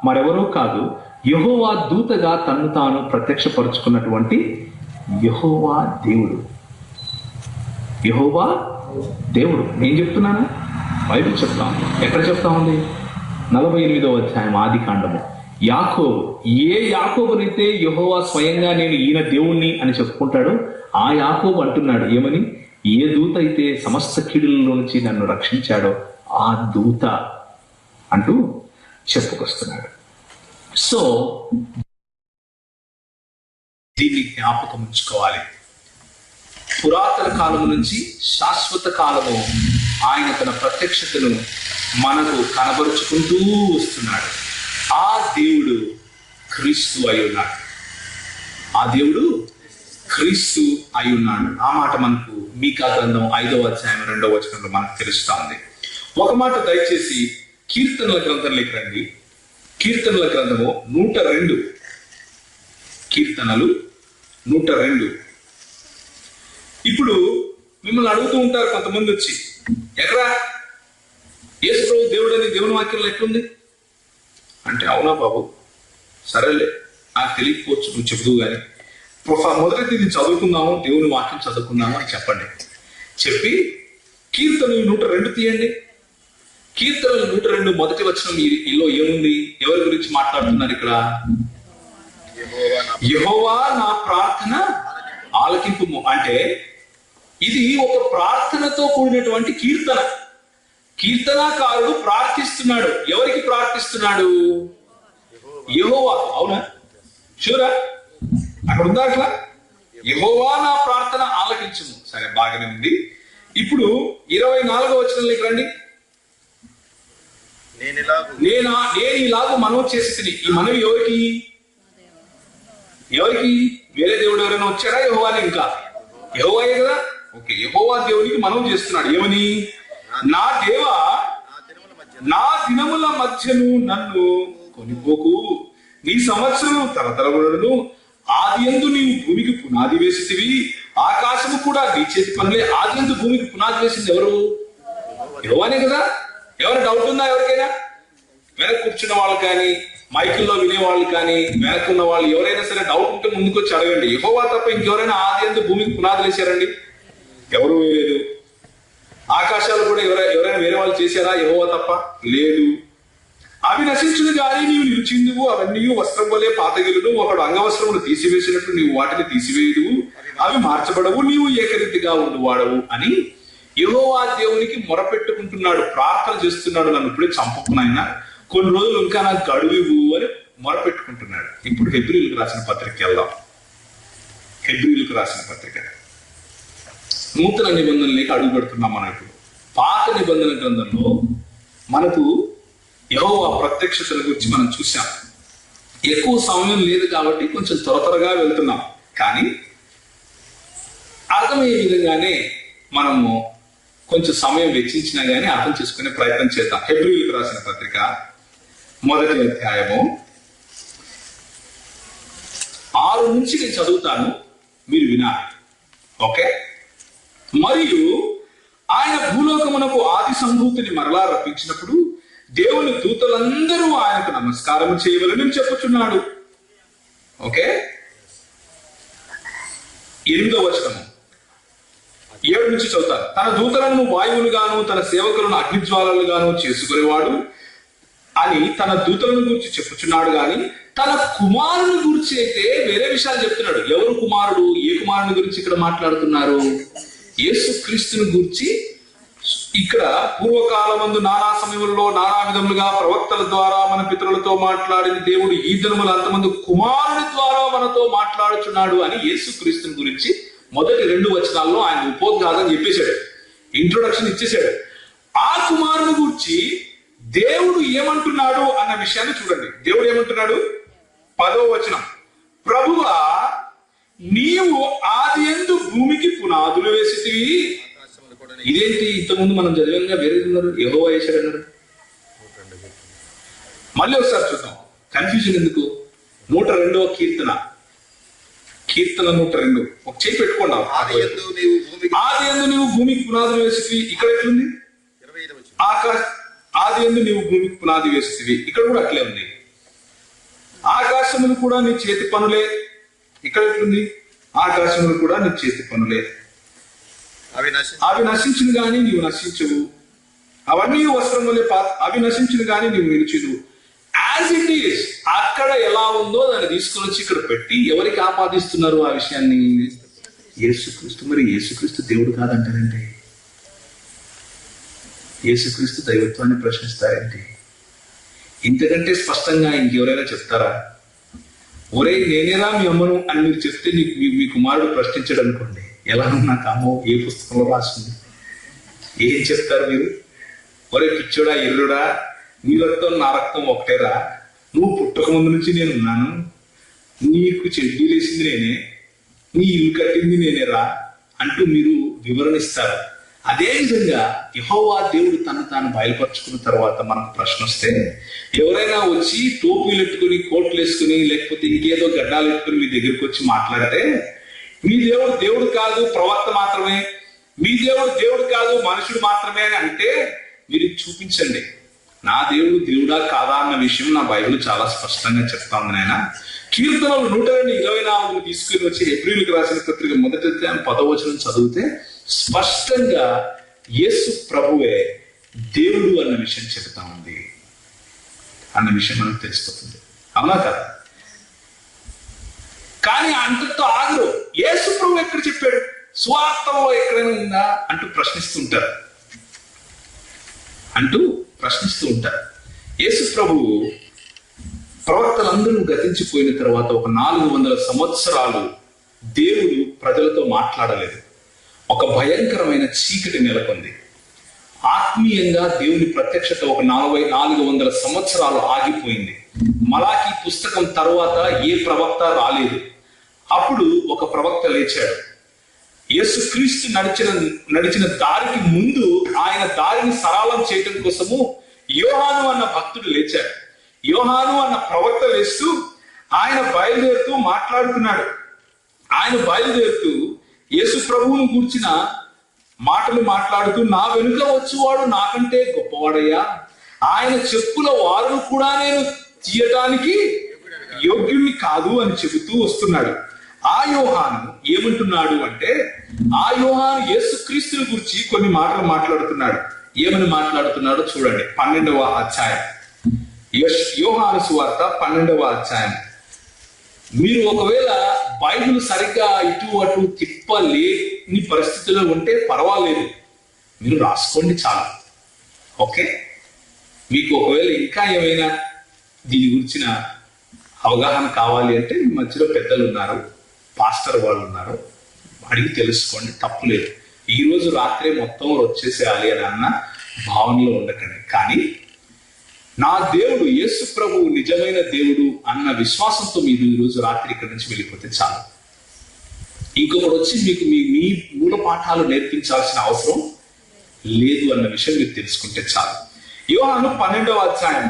మరెవరో కాదు, యెహోవా దూతగా తన్ను తాను ప్రత్యక్షపరుచుకున్నటువంటి యెహోవా దేవుడు. యెహోవా దేవుడు. నేను చెప్తున్నానా? బైబిల్ చెప్తా ఉంది. ఎక్కడ చెప్తా ఉంది? 48వ అధ్యాయం ఆదికాండము. యాకోబు, ఏ యాకోబునైతే యెహోవా స్వయంగా నేను ఈయన దేవుణ్ణి అని చెప్పుకుంటాడో ఆ యాకోబు అంటున్నాడు ఏమని? ఏ దూత అయితే సమస్త కీడులలో నుంచి నన్ను రక్షించాడో ఆ దూత అంటూ చెప్పుకొస్తున్నాడు. సో దీన్ని జ్ఞాపకం ఉంచుకోవాలి. పురాతన కాలము నుంచి శాశ్వత కాలము ఆయన తన ప్రత్యక్షతను మనకు కనబరుచుకుంటూ వస్తున్నాడు. ఆ దేవుడు క్రీస్తు అయి ఉన్నాడు. ఆ దేవుడు క్రీస్తు అయి ఉన్నాడు. ఆ మాట మనకు మీకా గ్రంథం 5వ అధ్యాయం 2వ వచనంలో మనకు తెలుస్తా ఉంది. ఒక మాట దయచేసి కీర్తనల గ్రంథంలోకి రండి. కీర్తనల గ్రంథము 102. కీర్తనలు 102. ఇప్పుడు మిమ్మల్ని అడుగుతూ ఉంటారు కొంతమంది వచ్చి, ఎక్కడా యేసు ప్రభు దేవుడు అని దేవుని వాక్యంలో ఎట్లుంది అంటే, అవునా బాబు, సరేలే, నాకు తెలియకపోవచ్చు, నువ్వు చెబుతూ కానీ మొదటి ఇది చదువుకుందాము, దేవుని వాక్యం చదువుకుందాము అని చెప్పండి. చెప్పి కీర్తనలు 102 తీయండి. కీర్తనలు 102 మొదటి వచనం ఈలో ఏముంది? ఎవరి గురించి మాట్లాడుతున్నారు ఇక్కడ? యెహోవా నా ప్రార్థన ఆలకింపుము. అంటే ఇది ఒక ప్రార్థనతో కూడినటువంటి కీర్తన. కీర్తనాకారుడు ప్రార్థిస్తున్నాడు. ఎవరికి ప్రార్థిస్తున్నాడు? యెహోవా. అవునా? షూరా? అక్కడ ఉందా అట్లా? యెహోవా నా ప్రార్థన ఆలకించుము. సరే, బాగానే ఉంది. ఇప్పుడు 24వ వచనంలోకి రండి. నేను ఇలాగూ మనవి చేసి తిని. ఈ మనవి ఎవరికి? వేరే దేవుడు ఎవరైనా వచ్చాడా? యెహోవానే. ఇంకా యెహోవాయే కదా. ఓకే, యెహోవా దేవునికి మనవి చేస్తున్నాడు. ఏమని? నా దేవా, నా దినముల మధ్యను నన్ను కొనిపోకు. నీ సంవత్సరం తరతరములను ఆదియందు నీవు భూమికి పునాది వేసితివి. ఆకాశము కూడా నీ చేతి పనులే. ఆదియందు భూమికి పునాది వేసింది ఎవరు? యెహోవానే కదా. ఎవరు డౌట్ ఉందా ఎవరికైనా? వెనక కూర్చున్న వాళ్ళు కానీ, మైకుల్లో వినేవాళ్ళు కానీ, వెనక్కున్న వాళ్ళు ఎవరైనా సరే డౌట్ ఉంటే ముందుకు వచ్చి అడగండి. యెహోవా తప్ప ఇంకెవరైనా ఆదియందు భూమికి పునాదులు వేశారండి? ఎవరు వేయలేదు. ఆకాశాలు కూడా ఎవరైనా వేరే వాళ్ళు చేశారా? యెహోవా తప్ప లేదు. అవి నశించును గానీ నీవు నిలిచిందువు. అవన్నీ వస్త్రం వలె పాతగిలును. ఒకడు అంగవస్త్రమును తీసివేసినట్టు నీవు వాటిని తీసివేయదు. అవి మార్చబడవు. నీవు ఏకరీతిగా ఉండువాడవు అని యెహోవా దేవునికి మొరపెట్టుకుంటున్నాడు, ప్రార్థన చేస్తున్నాడు. నన్ను ఇప్పుడే చంపుకున్నాయన, కొన్ని రోజులు ఇంకా నాకు గడువు అని మొరపెట్టుకుంటున్నాడు. ఇప్పుడు హెబ్రీయులకు రాసిన పత్రిక వెళ్దాం. హెబ్రీయులకు రాసిన పత్రిక నూతన నిబంధనలోకి అడుగు పెడుతున్నాం మనం. ఇప్పుడు పాత నిబంధన గ్రంథంలో మనకు యెహోవా ప్రత్యక్షతల గురించి మనం చూసాం. ఎక్కువ సమయం లేదు కాబట్టి కొంచెం త్వరగా వెళ్తున్నాం, కానీ అర్థమయ్యే విధంగానే మనము కొంచెం సమయం వెచ్చించినా గానీ అర్థం చేసుకునే ప్రయత్నం చేద్దాం. హెబ్రీయులకు రాసిన పత్రిక 1వ అధ్యాయము 6 నుంచి నేను చదువుతాను, మీరు వినాలి. ఓకే. మరియు ఆయన భూలోకమునకు ఆది సంభూతిని మరలా రప్పించినప్పుడు దేవుని దూతలందరూ ఆయనకు నమస్కారం చేయవలని చెప్పుచున్నాడు. ఓకే. 8వ వచనము 7 నుంచి చదువుతాను. తన దూతలను వాయువులుగాను తన సేవకులను అగ్నిజ్వాలలుగాను చేసుకునేవాడు అని తన దూతలను గురించి చెప్పుచున్నాడు. గాని తన కుమారుని గురించి అయితే వేరే విషయాలు చెప్తున్నాడు. ఎవరు కుమారుడు? ఏ కుమారుని గురించి ఇక్కడ మాట్లాడుతున్నారు? యేసు క్రీస్తుని గురించి. ఇక్కడ పూర్వకాలమందు నానా సమయంలో నానా విధములుగా ప్రవక్తల ద్వారా మన పితరులతో మాట్లాడిన దేవుడు ఈ దినముల అంతమంది కుమారుని ద్వారా మనతో మాట్లాడుచున్నాడు అని యేసు క్రీస్తుని గురించి మొదటి 2 వచనాల్లో ఆయన ఉపోద్ఘాతం చెప్పేశాడు, ఇంట్రొడక్షన్ ఇచ్చేశాడు. ఆ కుమారుని గురించి దేవుడు ఏమంటున్నాడు అన్న విషయాన్ని చూడండి. దేవుడు ఏమంటున్నాడు? 10వ వచనం, ప్రభువా నీవు ఆదియందు భూమికి పునాదులు వేసితివి. ఇదేంటి? ఇంతకుముందు మనం చదివంగా వేరే ఉన్నారు, యెహోవా వేశాడు అన్నారు. మళ్ళీ ఒకసారి చూద్దాం, కన్ఫ్యూజన్ ఎందుకు? 102వ కీర్తన 102 ఒక చేయి పెట్టుకున్నావు. ఆదియందు నీవు భూమికి పునాదులు వేసితివి. ఇక్కడ ఎట్లుంది? ఆదియందు నీవు భూమికి పునాది వేసితివి. ఇక్కడ కూడా అట్లే ఉంది. ఆకాశములు కూడా నీ చేతి పనులే. ఇక్కడ ఎట్లుంది? ఆకాశములు కూడా నీ చేతి పనులే. అవి నశించును గాని నీవు నశించవు. అవన్నీ వస్త్రం వల్లే అవి నశించును గాని నీవు నిలిచుదు. యాజ్ ఇట్ ఈస్, అక్కడ ఎలా ఉందో దాన్ని తీసుకొని వచ్చి ఇక్కడ పెట్టి ఎవరికి ఆపాదిస్తున్నారు ఆ విషయాన్ని? యేసుక్రీస్తు. మరి యేసుక్రీస్తు దేవుడు కాదంటారండి. యేసుక్రీస్తు దైవత్వాన్ని ప్రశ్నిస్తారండి. ఇంతకంటే స్పష్టంగా ఇంకెవరైనా చెప్తారా? ఒరే నేనేరా మీ అమ్మను అని మీరు చెప్తే మీ కుమారుడు ప్రశ్నించడం అనుకోండి, ఎలా నాకు అమ్మో ఏ పుస్తకంలో రాసింది? ఏం చెప్తారు మీరు? ఒరే పిచ్చోడా, ఎల్లుడా, నీ రక్తం నా రక్తం ఒకటేరా, నువ్వు పుట్టక ముందు నుంచి నేను ఉన్నాను, నీకు చెడ్డీలు వేసింది నేనే, నీ ఇల్లు కట్టింది నేనేరా అంటూ మీరు వివరణిస్తారు. అదే విధంగా యెహోవా దేవుడు తను తాను బయలుపరుచుకున్న తర్వాత మనకు ప్రశ్న వస్తే, ఎవరైనా వచ్చి టోపీలు ఎట్టుకుని, కోట్లు వేసుకుని, లేకపోతే ఇంకేదో గడ్డాలు ఎట్టుకుని మీ దగ్గరికి వచ్చి మాట్లాడితే, మీ దేవుడు దేవుడు కాదు, ప్రవక్త మాత్రమే, మీ దేవుడు దేవుడు కాదు, మనుషుడు మాత్రమే అని అంటే, మీరు చూపించండి నా దేవుడు దేవుడా కాదా అన్న విషయం నా బైబిల్ చాలా స్పష్టంగా చెప్తా ఉంది. నాయన కీర్తనలు 124 తీసుకుని వచ్చి హెబ్రీయులకు రాసిన పత్రిక 1:10 చదివితే స్పష్టంగా యేసు ప్రభువే దేవుడు అన్న విషయం చెబుతా ఉంది, అన్న విషయం మనకు తెలిసిపోతుంది. అవునా కదా? కానీ అంతతో ఆగరు. యేసు ప్రభు ఎక్కడ చెప్పాడు? స్వార్థంలో ఎక్కడైనా ఉందా అంటూ ప్రశ్నిస్తూ ఉంటారు. యేసు ప్రభువు ప్రవక్తలందరూ గతించిపోయిన తర్వాత ఒక 400 సంవత్సరాలు దేవుడు ప్రజలతో మాట్లాడలేదు. ఒక భయంకరమైన చీకటి నెలకొంది. ఆత్మీయంగా దేవుని ప్రత్యక్షత ఒక 400 సంవత్సరాలు ఆగిపోయింది. మలాకీ పుస్తకం తర్వాత ఏ ప్రవక్త రాలేదు. అప్పుడు ఒక ప్రవక్త లేచాడు. యేసుక్రీస్తు నడిచిన దారికి ముందు ఆయన దారిని సరళం చేయడం కోసము యోహాను అన్న భక్తుడు లేచాడు. యోహాను అన్న ప్రవక్త లేస్తూ ఆయన బయలుదేరుతూ మాట్లాడుతున్నాడు. ఆయన బయలుదేరుతూ యేసు ప్రభువును గూర్చిన మాటలు మాట్లాడుతూ, నా వెనుక వచ్చేవాడు నాకంటే గొప్పవాడయ్యా, ఆయన చెప్పుల వారును కూడా నేను తీయటానికి యోగ్యుణ్ణి కాదు అని చెబుతూ వస్తున్నాడు. ఆ యోహాను ఏమంటున్నాడు అంటే, ఆ యోహాను యేసుక్రీస్తుని గురించి కొన్ని మాటలు మాట్లాడుతున్నాడు. ఏమని మాట్లాడుతున్నాడో చూడండి. 12వ అధ్యాయం, యోహాను సువార్త 12వ అధ్యాయం. మీరు ఒకవేళ బైబిల్ సరిగ్గా ఇటు అటు తిప్పలేని పరిస్థితిలో ఉంటే పర్వాలేదు, మీరు రాసుకోండి చాలు. ఓకే, మీకు ఒకవేళ ఇంకా ఏమైనా దీని గురించిన అవగాహన కావాలి అంటే మీ మధ్యలో పెద్దలు ఉన్నారు, పాస్టర్ వాళ్ళు ఉన్నారు, అడిగి తెలుసుకోండి, తప్పులేదు. ఈ రోజు రాత్రే మొత్తం వచ్చేసేయాలి అని అన్న భావనలో ఉండకండి. కానీ నా దేవుడు యేసు ప్రభువు నిజమైన దేవుడు అన్న విశ్వాసంతో మీరు ఈ రోజు రాత్రి ఇక్కడి నుంచి వెళ్ళిపోతే చాలు. ఇంకొకటి వచ్చి మీకు మీ మూల పాఠాలు నేర్పించాల్సిన అవసరం లేదు అన్న విషయం మీరు తెలుసుకుంటే చాలు. యోహాను 12వ అధ్యాయం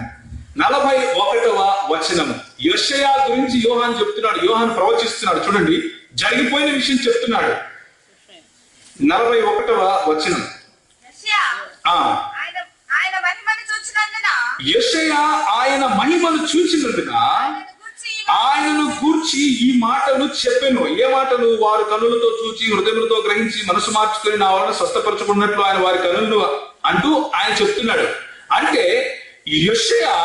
41వ వచనం. యెషయా గురించి యోహాను చెప్తున్నాడు, యోహాను ప్రవచిస్తున్నాడు. చూడండి, జరిగిపోయిన విషయం చెప్తున్నాడు. 41వ వచనం. యెషయా ఆయన మహిమను చూచినందున ఆయనను గూర్చి ఈ మాటలు చెప్పెను. ఏ మాటలు? వారు కన్నులతో చూచి, హృదయములతో గ్రహించి, మనసు మార్చుకొని నా వలన స్వస్థపరచుకున్నట్లు ఆయన వారి కన్నులను అంటూ ఆయన చెప్తున్నాడు. అంటే యెషయా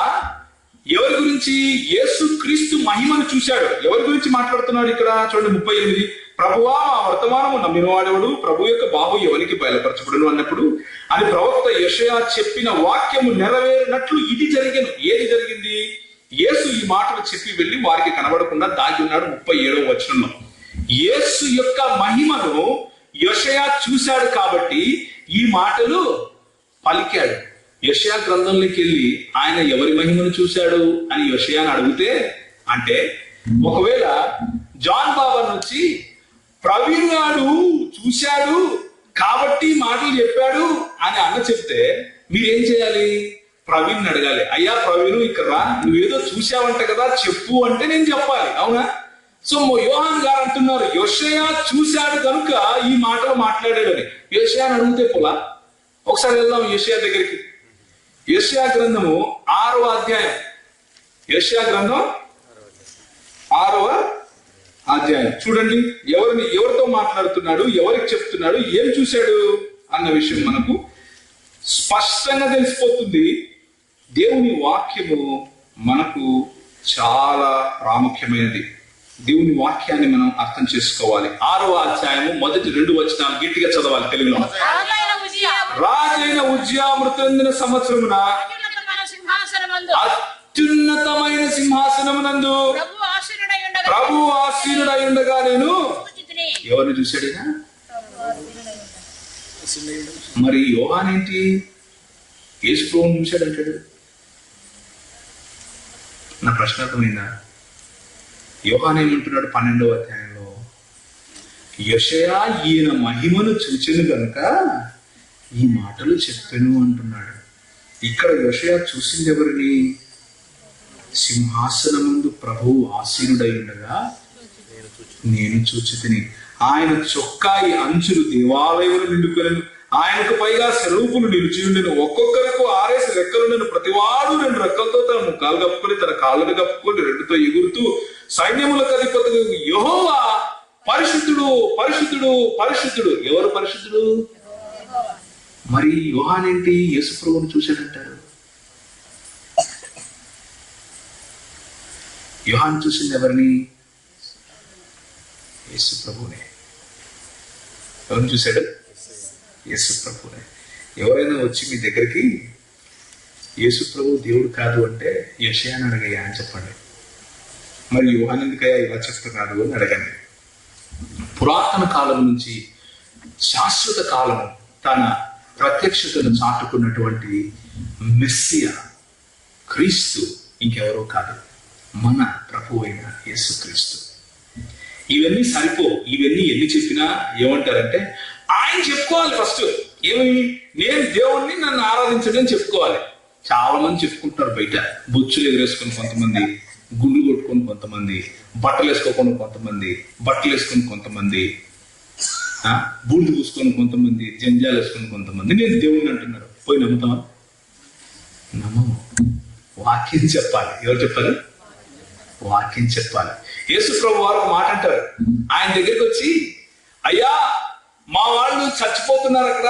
ఎవరి గురించి? యేసు క్రీస్తు మహిమను చూశాడు. ఎవరి గురించి మాట్లాడుతున్నాడు ఇక్కడ? చూడండి 38. ప్రభువా మా వర్తమానము నమ్మినవాడెవడు? ప్రభు యొక్క బాహు ఎవరికి బయలుపరచబడును అన్నప్పుడు అని ప్రవక్త యెషయా చెప్పిన వాక్యము నెరవేరినట్లు ఇది జరిగిన. ఏది జరిగింది? యేసు ఈ మాటలు చెప్పి వెళ్ళి వారికి కనబడకుండా దాగి ఉన్నాడు. 37వ వచనంలో యేసు యొక్క మహిమను యెషయా చూశాడు కాబట్టి ఈ మాటలు పలికాడు. యెషయా గ్రంథంలోకి వెళ్ళి ఆయన ఎవరి మహిమను చూశాడు అని యెషయాని అడిగితే, అంటే ఒకవేళ జాన్ బాబా నుంచి ప్రవీణ్ గారు చూశాడు కాబట్టి మాటలు చెప్పాడు అని అన్న చెప్తే మీరేం చేయాలి? ప్రవీణ్ అడగాలి, అయ్యా ప్రవీణ్ ఇక్కడ రా, నువ్వేదో చూసావంట కదా చెప్పు అంటే నేను చెప్పాలి. అవునా? సో యోహాన్ గారు అంటున్నారు యెషయా చూశాడు కనుక ఈ మాటలు మాట్లాడాడని. యెషయాని అడిగితే పోలా? ఒకసారి వెళ్దాం యెషయా దగ్గరికి. యెషయా గ్రంథము 6వ అధ్యాయం. యెషయా గ్రంథం 6వ అధ్యాయం చూడండి. ఎవరితో మాట్లాడుతున్నాడు, ఎవరికి చెప్తున్నాడు, ఏం చూశాడు అన్న విషయం మనకు స్పష్టంగా తెలిసిపోతుంది. దేవుని వాక్యము మనకు చాలా ప్రాముఖ్యమైనది. దేవుని వాక్యాన్ని మనం అర్థం చేసుకోవాలి. 6వ అధ్యాయము మొదటి 2 వచనాలు గట్టిగా చదవాలి తెలుగులో. రాజైన ఉజ్జియా మృతందిన సంవత్సరమున అత్యున్నతమైన సింహాసనమునందు ప్రభు ఆసీనుడై ఉండగా నేను ఎవరిని చూశాడు? మరి యోహాన్ ఏంటి? యేసు ప్రభువుని చూశాడు అంటాడు. నా ప్రశ్న అర్థమైందా? యోహాన్ ఏమంటున్నాడు 12వ అధ్యాయంలో? యెషయా ఈయన మహిమను చూచెను కనుక ఈ మాటలు చెప్పెను అంటున్నాడు. ఇక్కడ యోషయా చూసింది ఎవరిని? సింహాసనముందు ప్రభువు ఆసీనుడై ఉండగా నేను చూచితిని. ఆయన చొక్కాయి అంచులు దేవాలయములు నిండుకొనెను. ఆయనకు పైగా సెరూపులు నిలిచి ఉండెను. ఒక్కొక్కరికి 6 రెక్కలుండెను. ప్రతివాడు 2 రెక్కలతో తన ముఖాలు కప్పుకొని తన కాళ్ళను కప్పుకొని 2తో ఎగురుతూ సైన్యములకు అధిపతి యెహోవా పరిశుద్ధుడు, పరిశుద్ధుడు, పరిశుద్ధుడు. ఎవరు పరిశుద్ధుడు? మరి యోహానేంటి యేసు ప్రభువును చూశాడంటారు? యోహాను చూసింది ఎవరిని? యేసు ప్రభువునే. ఎవరిని చూశాడు? యేసు ప్రభువునే. ఎవరైనా వచ్చి మీ దగ్గరికి యేసు ప్రభువు దేవుడు కాదు అంటే యెషయాని అడగయ్యా అని చెప్పండి. మరి యోహాను ఎందుకయ్యా ఇలా చెప్తున్నాడు అని అడగండి. పురాతన కాలం నుంచి శాశ్వత కాలం తన ప్రత్యక్షతను చాటుకున్నటువంటి మెస్సియా క్రీస్తు ఇంకెవరో కాదు, మన ప్రభు అయిన యేసుక్రీస్తు. ఇవన్నీ సరిపో. ఇవన్నీ ఎన్ని చెప్పినా ఏమంటారంటే ఆయన చెప్పుకోవాలి ఫస్ట్. ఏమని? నేను దేవుణ్ణి, నన్ను ఆరాధించడం చెప్పుకోవాలి. చాలా మంది చెప్పుకుంటున్నారు బయట. బొచ్చులు ఎగరేసుకొని కొంతమంది, గుండు కొట్టుకొని కొంతమంది, బట్టలు వేసుకోకుండా కొంతమంది, బట్టలు వేసుకొని కొంతమంది, బూడిద పూసుకొని కొంతమంది, జంజాలు వేసుకొని కొంతమంది నేను దేవుణ్ణి అంటున్నారు. పోయి నమ్ముతామా? నమ్మము. వాక్యం చెప్పాలి. ఎవరు చెప్పాలి? వాక్యం చెప్పాలి. యేసు ప్రభు వారు ఒక మాట అంటారు. ఆయన దగ్గరికి వచ్చి, అయ్యా మా వాళ్ళు చచ్చిపోతున్నారు అక్కడ,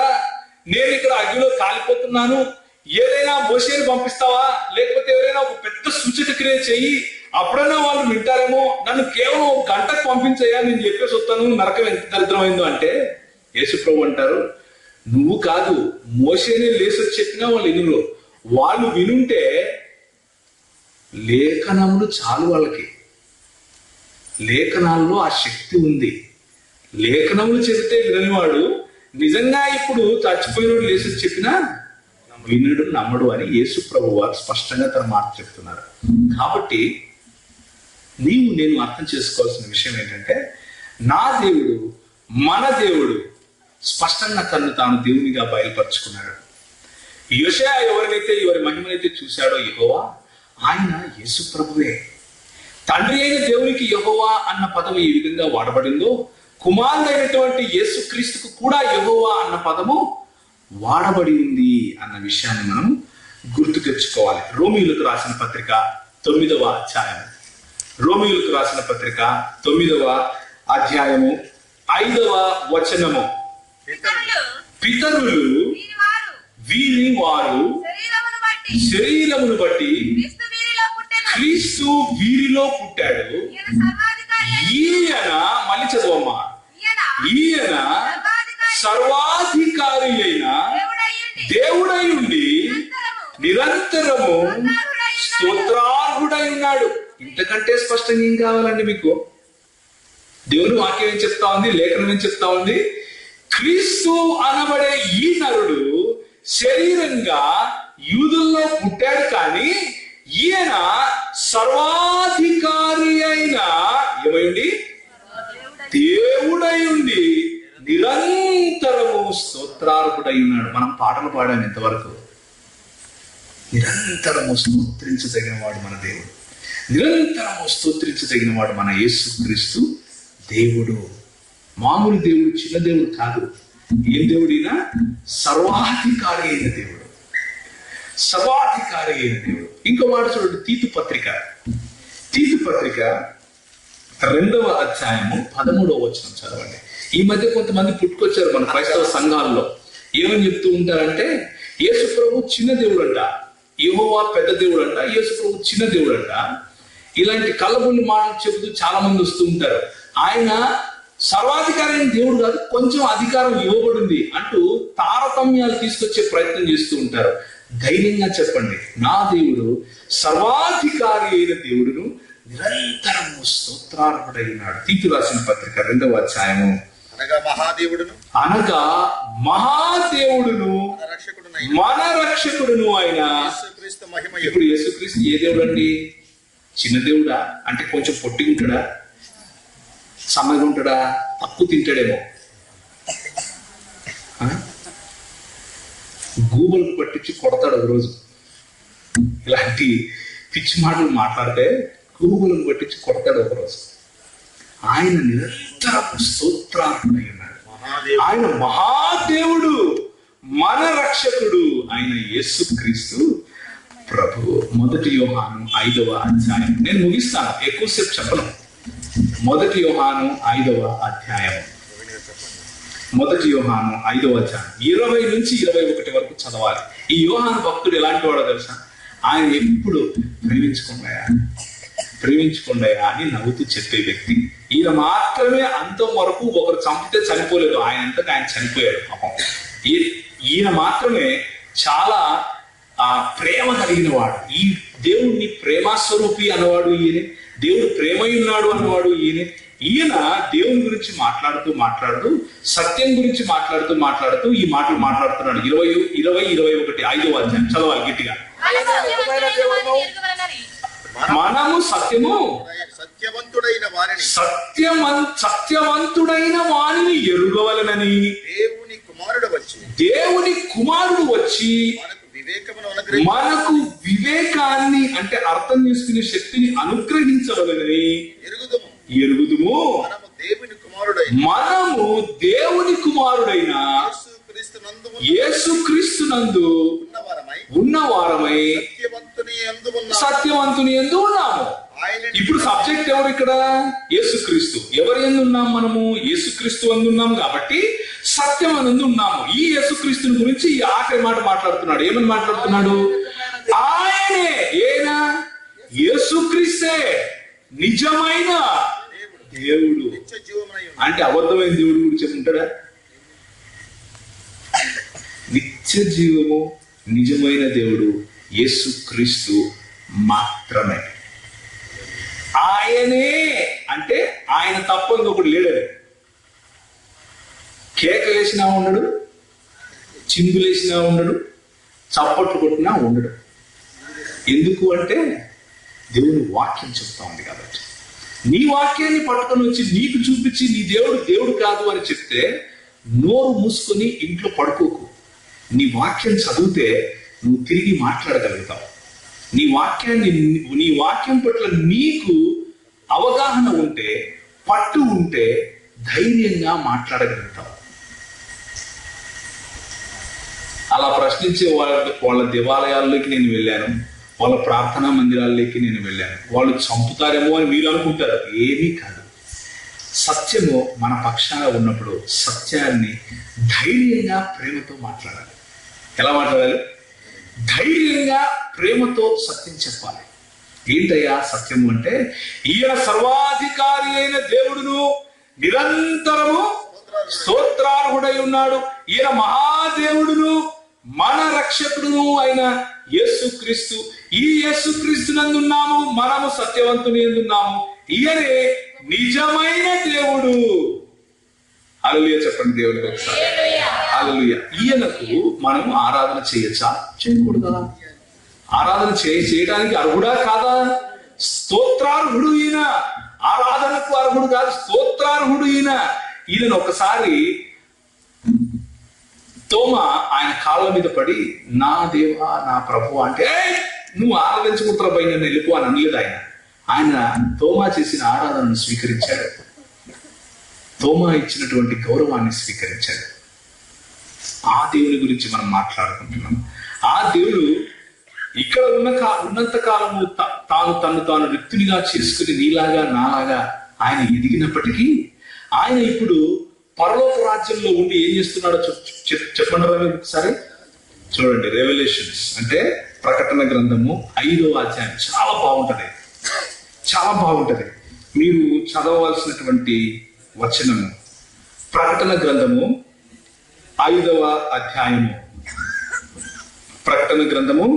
నేను ఇక్కడ అగ్నిలో కాలిపోతున్నాను, ఏదైనా మోసేని పంపిస్తావా, లేకపోతే ఎవరైనా ఒక పెద్ద సూచక క్రియ చెయ్యి, అప్పుడైనా వాళ్ళు వింటారేమో, నన్ను కేవలం 1 గంటకు పంపించయ్యా, నేను చెప్పేసి వస్తాను, నరకం ఎంత దరిద్రమైందో అంటే యేసు ప్రభు అంటారు, నువ్వు కాదు, మోసేనే లేసి చెప్పినా వాళ్ళు ఎన్నులో వాళ్ళు వినుంటే లేఖనములు చాలు వాళ్ళకి. లేఖనాల్లో ఆ శక్తి ఉంది. లేఖనములు చెబితే విననివాడు నిజంగా ఇప్పుడు చచ్చిపోయినోడు లేచి చెప్పినా వినుడు నమ్మడు అని యేసు ప్రభు వారు స్పష్టంగా తన మాట చెప్తున్నారు. కాబట్టి నీవు నేను అర్థం చేసుకోవాల్సిన విషయం ఏంటంటే, నా దేవుడు, మన దేవుడు స్పష్టంగా తను తాను దేవునిగా బయలుపరుచుకున్నాడు. యోషయా ఎవరినైతే ఎవరి మహిమనైతే చూశాడో యెహోవా, ఆయన యేసు ప్రభువే. తండ్రి అయిన దేవునికి యెహోవా అన్న పదము ఈ విధంగా వాడబడిందో, కుమారుడైనటువంటి యేసు క్రీస్తుకు కూడా యెహోవా అన్న పదము వాడబడి ఉంది అన్న విషయాన్ని మనం గుర్తు తెచ్చుకోవాలి. రోమీయులకు రాసిన పత్రిక 9వ అధ్యాయం, రోమీయులకు రాసిన పత్రిక 9వ అధ్యాయము 5వ వచనము, పితరులు వీరి వారు శరీరమును బట్టి క్రీస్తు వీరిలో పుట్టాడు. ఈయన, మళ్ళీ చదవమ్మా, ఈయన సర్వాధికారి అయిన దేవుడై ఉండి నిరంతరము స్తోత్రార్హుడై ఉన్నాడు. ఇంతకంటే స్పష్టంగా ఏం కావాలండి మీకు? దేవుని వాక్యం ఏం చెప్తా ఉంది? లేఖనం ఏం చెప్తా ఉంది? క్రీస్తు అనబడే ఈ నరుడు శరీరంగా యూదుల్లో పుట్టాడు, కానీ ఈయన సర్వాధికారి అయిన ఏమైంది? దేవుడై ఉండి నిరంతరము స్తోత్రార్హుడై ఉన్నాడు. మనం పాటలు పాడాము ఇంతవరకు. నిరంతరము స్తోత్రించదగిన వాడు మన దేవుడు, నిరంతరము స్తోత్రించదగిన వాడు మన యేసుక్రీస్తు దేవుడు. మామూలు దేవుడు, చిన్న దేవుడు కాదు. ఏం దేవుడినా? సర్వాధికారి అయిన దేవుడు, సర్వాధికారి అయిన దేవుడు. ఇంకో మాట చూడండి, తీతు పత్రిక 2వ అధ్యాయము 13వ వచనం చదవండి. ఈ మధ్య కొంతమంది పుట్టుకొచ్చారు మన క్రైస్తవ సంఘాల్లో. ఏమని చెప్తూ ఉంటారంటే, యేసు ప్రభు చిన్న దేవుడు అంట, యెహోవా పెద్ద దేవుడు అంట, యేసు ప్రభు చిన్న దేవుడు అంట. ఇలాంటి కళ్ళబుల్లి మాటలు చెబుతూ చాలా మంది వస్తూ ఉంటారు. ఆయన సర్వాధికారైన దేవుడు కాదు, కొంచెం అధికారం ఇవ్వబడింది అంటూ తారతమ్యాలు తీసుకొచ్చే ప్రయత్నం చేస్తూ ఉంటారు. ధైర్యంగా చెప్పండి, నా దేవుడు సర్వాధికారి అయిన దేవుడును నిరంతరము స్తోత్రార్హుడైనాడు. తీతు రాసిన పత్రిక 2వ అధ్యాయము, అనగా మహాదేవుడును మన రక్షకుడును ఆయన. ఇప్పుడు యేసుక్రీస్తు ఏ దేవుడు అండి? చిన్న దేవుడా? అంటే కొంచెం పొట్టిగా ఉంటాడా, సన్నగా ఉంటాడా, తక్కువ తింటాడేమో? గూగుల్కి పట్టించి కొడతాడు ఒకరోజు. ఇలాంటి పిచ్చి మాటలు మాట్లాడితే గూగుల్ని పట్టించి కొడతాడు ఒకరోజు. ఆయన నిరంతరం స్తోత్రార్హుడై ఉన్నాడు. ఆయన మహాదేవుడు, మన రక్షకుడు ఆయన యేసుక్రీస్తు ప్రభు. 1 యోహాను 5వ అధ్యాయం. నేను ముగిస్తాను, ఎక్కువసేపు చెప్పను. 1 యోహాను 5వ అధ్యాయం. 1 యోహాను 5వ అధ్యాయం 20 నుంచి 21 వరకు చదవాలి. ఈ యోహాను భక్తుడు ఎలాంటి వాడో తెలుసా? ఆయన ఎప్పుడు ప్రేమించుకుండయా అని నవ్వుతూ చెప్పే వ్యక్తి. ఈయన మాత్రమే అంతం వరకు ఒకరు చంపితే చనిపోలేదు, ఆయన అంతటా ఆయన చనిపోయాడు పాపం. ఈయన మాత్రమే చాలా ప్రేమ కలిగిన వాడు. ఈ దేవుణ్ణి ప్రేమస్వరూపి అన్నవాడు ఈయనే, దేవుడు ప్రేమయున్నాడు అన్నవాడు ఈయనే. ఈయన దేవుని గురించి మాట్లాడుతూ సత్యం గురించి మాట్లాడుతూ ఈ మాటలు మాట్లాడుతున్నాడు. 20-21 5వ అధ్యాయం చదవాలి గట్టిగా. మనము సత్యవంతుడైన వారిని ఎరుగవలనని దేవుని కుమారుడు వచ్చి మనకు వివేకాన్ని, అంటే అర్థం చేసుకునే శక్తిని అనుగ్రహించవలనని ఎరుగుదుము. మనము దేవుని కుమారుడైన యేసుక్రీస్తునందు ఉన్నవారమై సత్యవంతుని యందు ఉన్నాము. ఇప్పుడు సబ్జెక్ట్ ఎవరు ఇక్కడ? యేసుక్రీస్తు. ఎవరి యందు ఉన్నాం మనము? యేసుక్రీస్తు యందు ఉన్నాం కాబట్టి సత్యం యందు ఉన్నాము. ఈ యేసుక్రీస్తుని గురించి ఈ ఆఖరి మాట మాట్లాడుతున్నాడు. ఏమని మాట్లాడుతున్నాడు? ఏనా యేసుక్రీస్తే నిజమైన దేవుడు. అంటే అబద్ధమైన దేవుడు గురించి ఉంటాడా? నిత్య జీవము నిజమైన దేవుడు యేసుక్రీస్తు మాత్రమే. ఆయనే అంటే ఆయన తప్ప ఇంకొకటి లేడని. కేక వేసినా ఉండడు, చిందులేసినా ఉండడు, చప్పట్లు కొట్టినా ఉండడు. ఎందుకు అంటే దేవుని వాక్యం చెప్తా ఉంది కాబట్టి. నీ వాక్యాన్ని పట్టుకొని వచ్చి నీకు చూపించి నీ దేవుడు కాదు అని చెప్తే నోరు మూసుకొని ఇంట్లో పడుకోకు. నీ వాక్యం చదివితే నువ్వు తిరిగి మాట్లాడగలుగుతావు. నీ వాక్యం పట్ల నీకు అవగాహన ఉంటే, పట్టు ఉంటే ధైర్యంగా మాట్లాడగలుగుతావు. అలా ప్రశ్నించే వాళ్ళ దేవాలయాల్లోకి నేను వెళ్ళాను, వాళ్ళ ప్రార్థనా మందిరాల్లోకి నేను వెళ్ళాను. వాళ్ళు చంపుతారేమో అని మీరు అనుకుంటారు. ఏమీ కాదు. సత్యము మన పక్షాన ఉన్నప్పుడు సత్యాన్ని ధైర్యంగా ప్రేమతో మాట్లాడాలి. ఎలా మాట్లాడాలి? ధైర్యంగా ప్రేమతో సత్యం చెప్పాలి. ఏంటయ్యా సత్యము అంటే, ఈయన సర్వాధికారి అయిన దేవుడును నిరంతరము స్తోత్రార్హుడై ఉన్నాడు. ఈయన మహాదేవుడును మన రక్షకుడును అయిన యేసుక్రీస్తు. ఈ యేసుక్రీస్తునందు ఉన్నాము, మనము సత్యవంతుని ఎందున్నాము. ఈయనే నిజమైన దేవుడు. హల్లెలూయా చెప్పండి దేవుడికి ఒకసారి. హల్లెలూయా. ఈయనకు మనము ఆరాధన చేయొచ్చా? చేయకూడదా? ఆరాధన చేయడానికి అర్హుడా కాదా? స్తోత్రార్హుడు ఈయన. ఆరాధనకు అర్హుడు కాదు, స్తోత్రార్హుడు ఈయన. ఈయనను ఒకసారి తోమా ఆయన కాళ్ళ మీద పడి, నా దేవా నా ప్రభు అంటే, నువ్వు ఆరాధించుకుంటారా పై నన్ను వెళ్ళిపో అని అనలేదు ఆయన. ఆయన తోమా చేసిన ఆరాధనను స్వీకరించాడు. తోమా ఇచ్చినటువంటి గౌరవాన్ని స్వీకరించాడు. ఆ దేవుని గురించి మనం మాట్లాడుకుంటున్నాం. ఆ దేవుడు ఇక్కడ ఉన్నంత కాలము తను వ్యక్తినిగా చేసుకుని నీలాగా నాలాగా ఆయన ఎదిగినప్పటికీ ఆయన ఇప్పుడు పరలోక రాజ్యంలో ఉండి ఏం చేస్తున్నాడో చెప్పండి ఒకసారి. చూడండి, రెవల్యూషన్స్ అంటే ప్రకటన గ్రంథము 5వ అధ్యాయం చాలా బాగుంటది, చాలా బాగుంటది. మీరు చదవవలసినటువంటి వచనము ప్రకటన గ్రంథము 5వ అధ్యాయము. ప్రకటన గ్రంథము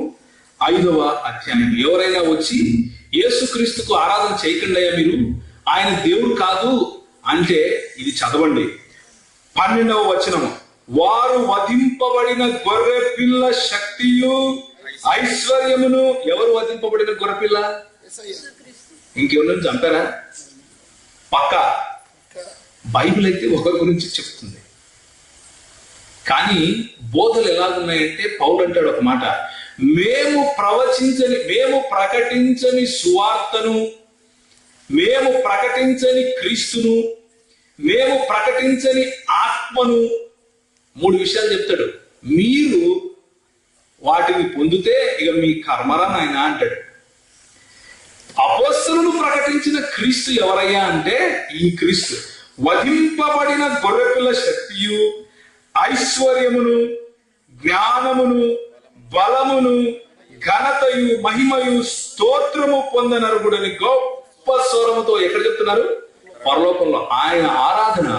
5వ అధ్యాయం. ఎవరైనా వచ్చి యేసుక్రీస్తుకు ఆరాధన చేయకుండా మీరు ఆయన దేవుడు కాదు అంటే ఇది చదవండి. 12వ వచనము, వారు వధింపబడిన గొర్రె పిల్ల శక్తియు ఐశ్వర్యమును. ఎవరు వధింపబడిన గొర్రె పిల్ల? ఇంకెవరిని చంపారా? పక్క బైబిల్ అయితే ఒకరి గురించి చెప్తుంది. కానీ బోధలు ఎలాగున్నాయంటే పౌలు అంటాడు ఒక మాట, మేము ప్రకటించని సువార్తను, మేము ప్రకటించని క్రీస్తును, మేము ప్రకటించని ఆత్మను, 3 విషయాలు చెప్తాడు. మీరు వాటిని పొందితే ఇక మీ కర్మరా నాయనా అంటాడు. అపోస్తలులు ప్రకటించిన క్రీస్తు ఎవరయ్యా అంటే ఈ క్రీస్తు వధింపబడిన గొర్రెపిల్ల శక్తియు, ఐశ్వర్యమును, జ్ఞానమును, బలమును, ఘనతయు, మహిమయు, స్తోత్రము పొందనరుగుడని గొప్ప స్వరముతో ఎక్కడ చెప్తున్నారు? పరలోకంలో. ఆయన ఆరాధన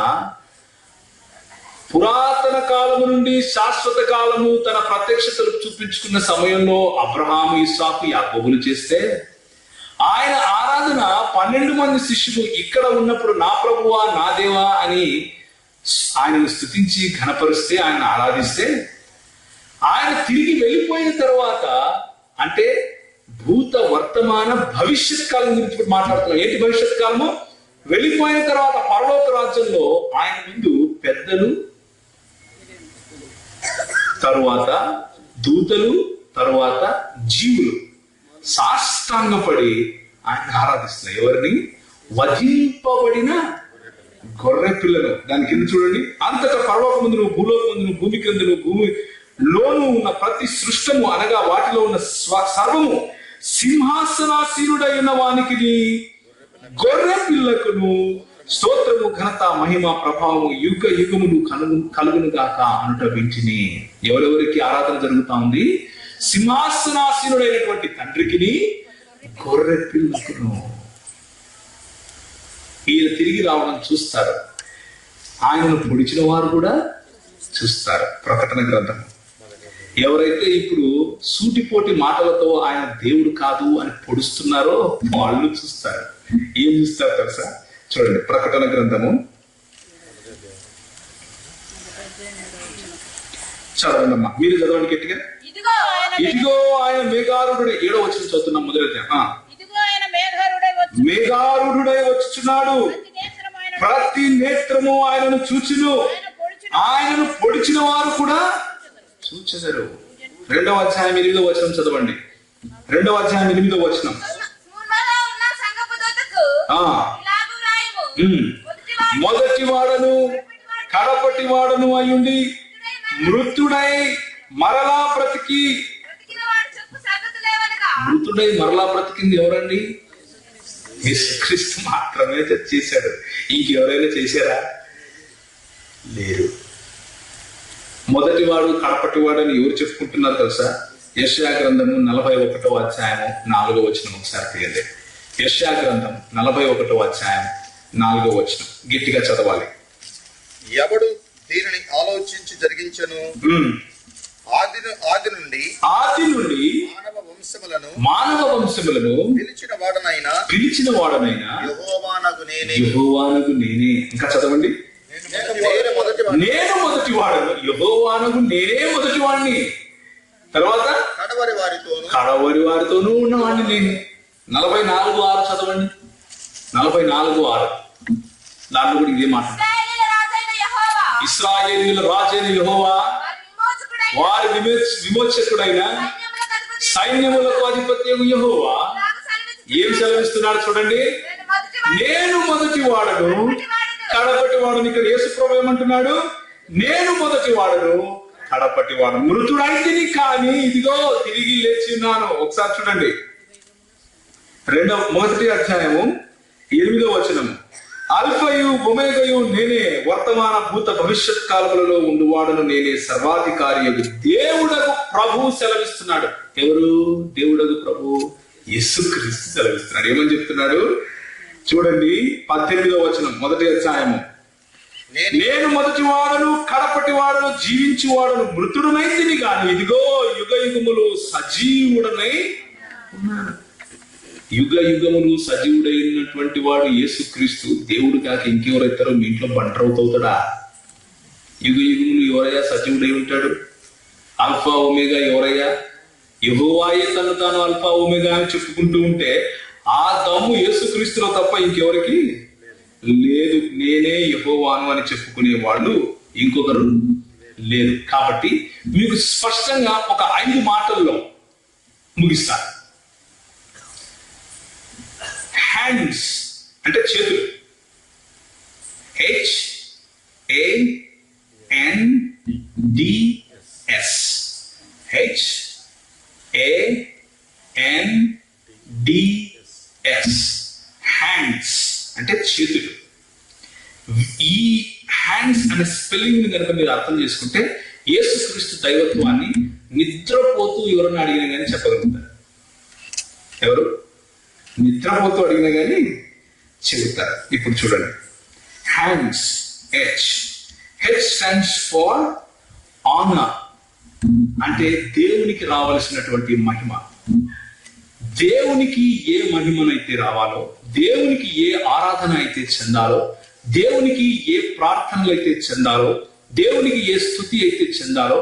పురాతన కాలము నుండి శాశ్వత కాలము తన ప్రత్యక్షతలు చూపించుకున్న సమయంలో అబ్రహాము, ఇస్సాకు, యాకోబులు చేస్తే, ఆయన ఆరాధన 12 మంది శిష్యులు ఇక్కడ ఉన్నప్పుడు నా ప్రభువా నా దేవా అని ఆయనను స్తుతించి ఘనపరిస్తే, ఆయన ఆరాధిస్తే, ఆయన తిరిగి వెళ్ళిపోయిన తర్వాత, అంటే భూత వర్తమాన భవిష్యత్ కాలం గురించి మాట్లాడుతున్నాం. ఏంటి భవిష్యత్ కాలము? వెళ్ళిపోయిన తర్వాత పరలోక రాజ్యంలో ఆయన ముందు పెద్దలు, తరువాత దూతలు, తరువాత జీవులు సాష్టాంగపడి ఆయన ఆరాధిస్తున్నారు. ఎవరిని? వధింపబడిన గొర్రె పిల్లను. దాని కింద చూడండి, అంతటా పరలోక ముందును, భూలోక ముందును, భూమి క్రిందను, భూమిలోను ఉన్న ప్రతి సృష్టము అనగా వాటిలో ఉన్న సర్వము సింహాసనాసీనుడైన వానికి, గొర్రె పిల్లకును స్తోత్రము, ఘనత, మహిమ, ప్రభావము యుగ యుగములు కలుగును గాక అనుట వింటిని. ఎవరెవరికి ఆరాధన జరుగుతా ఉంది? సింహాసనాసీనుడైనటువంటి తండ్రికిని, గొర్రె పిల్లకును. ఈయన తిరిగి రావడం చూస్తారు. ఆయనను పొడిచిన వారు కూడా చూస్తారు. ప్రకటన గ్రంథం. ఎవరైతే ఇప్పుడు సూటిపోటి మాటలతో ఆయన దేవుడు కాదు అని పొడుస్తున్నారో వాళ్ళు చూస్తారు. ఏం చూస్తారు తెలుసా? చూడండి, ప్రకటన గ్రంథము చదవండమ్మా, మీరు చదవండి గట్టిగా. ఇదిగో ఆయన మేఘారుడై, 7వ వచనం చదువుతున్నాం. మొదలైతే మేఘారుడై వచ్చుచున్నాడు, ప్రతి నేత్రము ఆయనను చూచును, ఆయనను పొడిచిన వారు కూడా చూచెదరు. 2వ అధ్యాయం 8వ వచనం చదవండి. 2వ అధ్యాయం 8వ వచనం. మొదటి వాడను కడపటి వాడను అయ్యుండి మృతుడై మరలా బ్రతికింది ఎవరండి? యేసుక్రీస్తు మాత్రమే చేశాడు. ఇంకెవరైనా చేశారా? లేరు. మొదటి వాడు కడపటి వాడు అని ఎవరు చెప్పుకుంటున్నారు తెలుసా? యెషయా గ్రంథము 41వ అధ్యాయము 4వ వచనం ఒకసారి తీయండి. యెషయా గ్రంథం 41వ అధ్యాయం 4వ వచనం గట్టిగా చదవాలి. ఎవడు దీనిని ఆలోచించి జరిగించను? ఆది నుండి మానవ వంశములను పిలిచిన వాడనైనా యెహోవానగు నేనే. ఇంకా చదవండి. నేను మొదటి వాడను, యెహోవానగు నేనే మొదటి వాడిని, తర్వాత కడవరి వారితోనూ ఉన్నవాడిని నేను. 44:6 చదవండి. 44:6 దాంట్లో కూడా ఇదే మాట. ఇశ్రాయేలీయుల రాజైన యెహోవా, వారి విమోచకుడైన సైన్యములకు అధిపత్యము యెహోవా ఏం సెలవిస్తున్నాడు చూడండి. నేను మొదటి వాడను, కడపటి వాడను. ఇక్కడ యేసు ప్రభువు ఏమంటున్నాడు? నేను మొదటి వాడను, కడపటి వాడను. మృతుడైతిని కానీ ఇదిగో తిరిగి లేచి ఉన్నాను. ఒకసారి చూడండి, 1వ అధ్యాయము 8వ వచనం. అల్ఫయు ఒమేగయు నేనే, వర్తమాన భూత భవిష్యత్ కాలములలో ఉండువాడును నేనే, సర్వాధికారియగు దేవుడగు ప్రభు సెలవిస్తున్నాడు. ఎవరు? దేవుడగు ప్రభు యేసుక్రీస్తు సెలవిస్తున్నాడు. ఏమని చెప్తున్నాడు చూడండి, 18వ వచనం 1వ అధ్యాయము. నేను మొదటి వాడను, కడపటి వాడను, జీవించి వాడను, మృతుడునైతిని గాని ఇదిగో యుగ యుగములు సజీవుడనై ఉన్నాను. యుగ యుగములు సజీవుడైనటువంటి వాడు యేసుక్రీస్తు. దేవుడు కాక ఇంకెవరైతారో మీ ఇంట్లో బంటరవుతాడా? యుగ యుగములు ఎవరయ్యా సజీవుడై ఉంటాడు? ఆల్ఫా ఒమేగా ఎవరయ్యా? యెహోవాయే తను తాను ఆల్ఫా ఒమేగా అని చెప్పుకుంటూ ఉంటే ఆ దమ్ము యేసుక్రీస్తులో తప్ప ఇంకెవరికి లేదు. నేనే యెహోవాను అని చెప్పుకునే వాళ్ళు ఇంకొకరు లేదు. కాబట్టి మీకు స్పష్టంగా ఒక 5 మాటల్లో ముగిస్తారు. హ్యాండ్స్ అంటే చేతులు. HANDS. HANDS. హ్యాండ్స్ అంటే చేతులు. ఈ హ్యాండ్స్ అనే స్పెల్లింగ్ ని కనుక మీరు అర్థం చేసుకుంటే యేసుక్రీస్తు దైవత్వాన్ని నిద్రపోతూ ఎవరన్నా అడిగినా కానీ చెప్పగలుగుతారు. ఎవరు నిద్రపోతూ అడిగినా కానీ చెబుతారు. ఇప్పుడు చూడండి, hands. H stands for honor, అంటే దేవునికి రావాల్సినటువంటి మహిమ. దేవునికి ఏ మహిమనైతే రావాలో, దేవునికి ఏ ఆరాధన అయితే చెందాలో, దేవునికి ఏ ప్రార్థనలు అయితే చెందాలో, దేవునికి ఏ స్తుతి అయితే చెందాలో,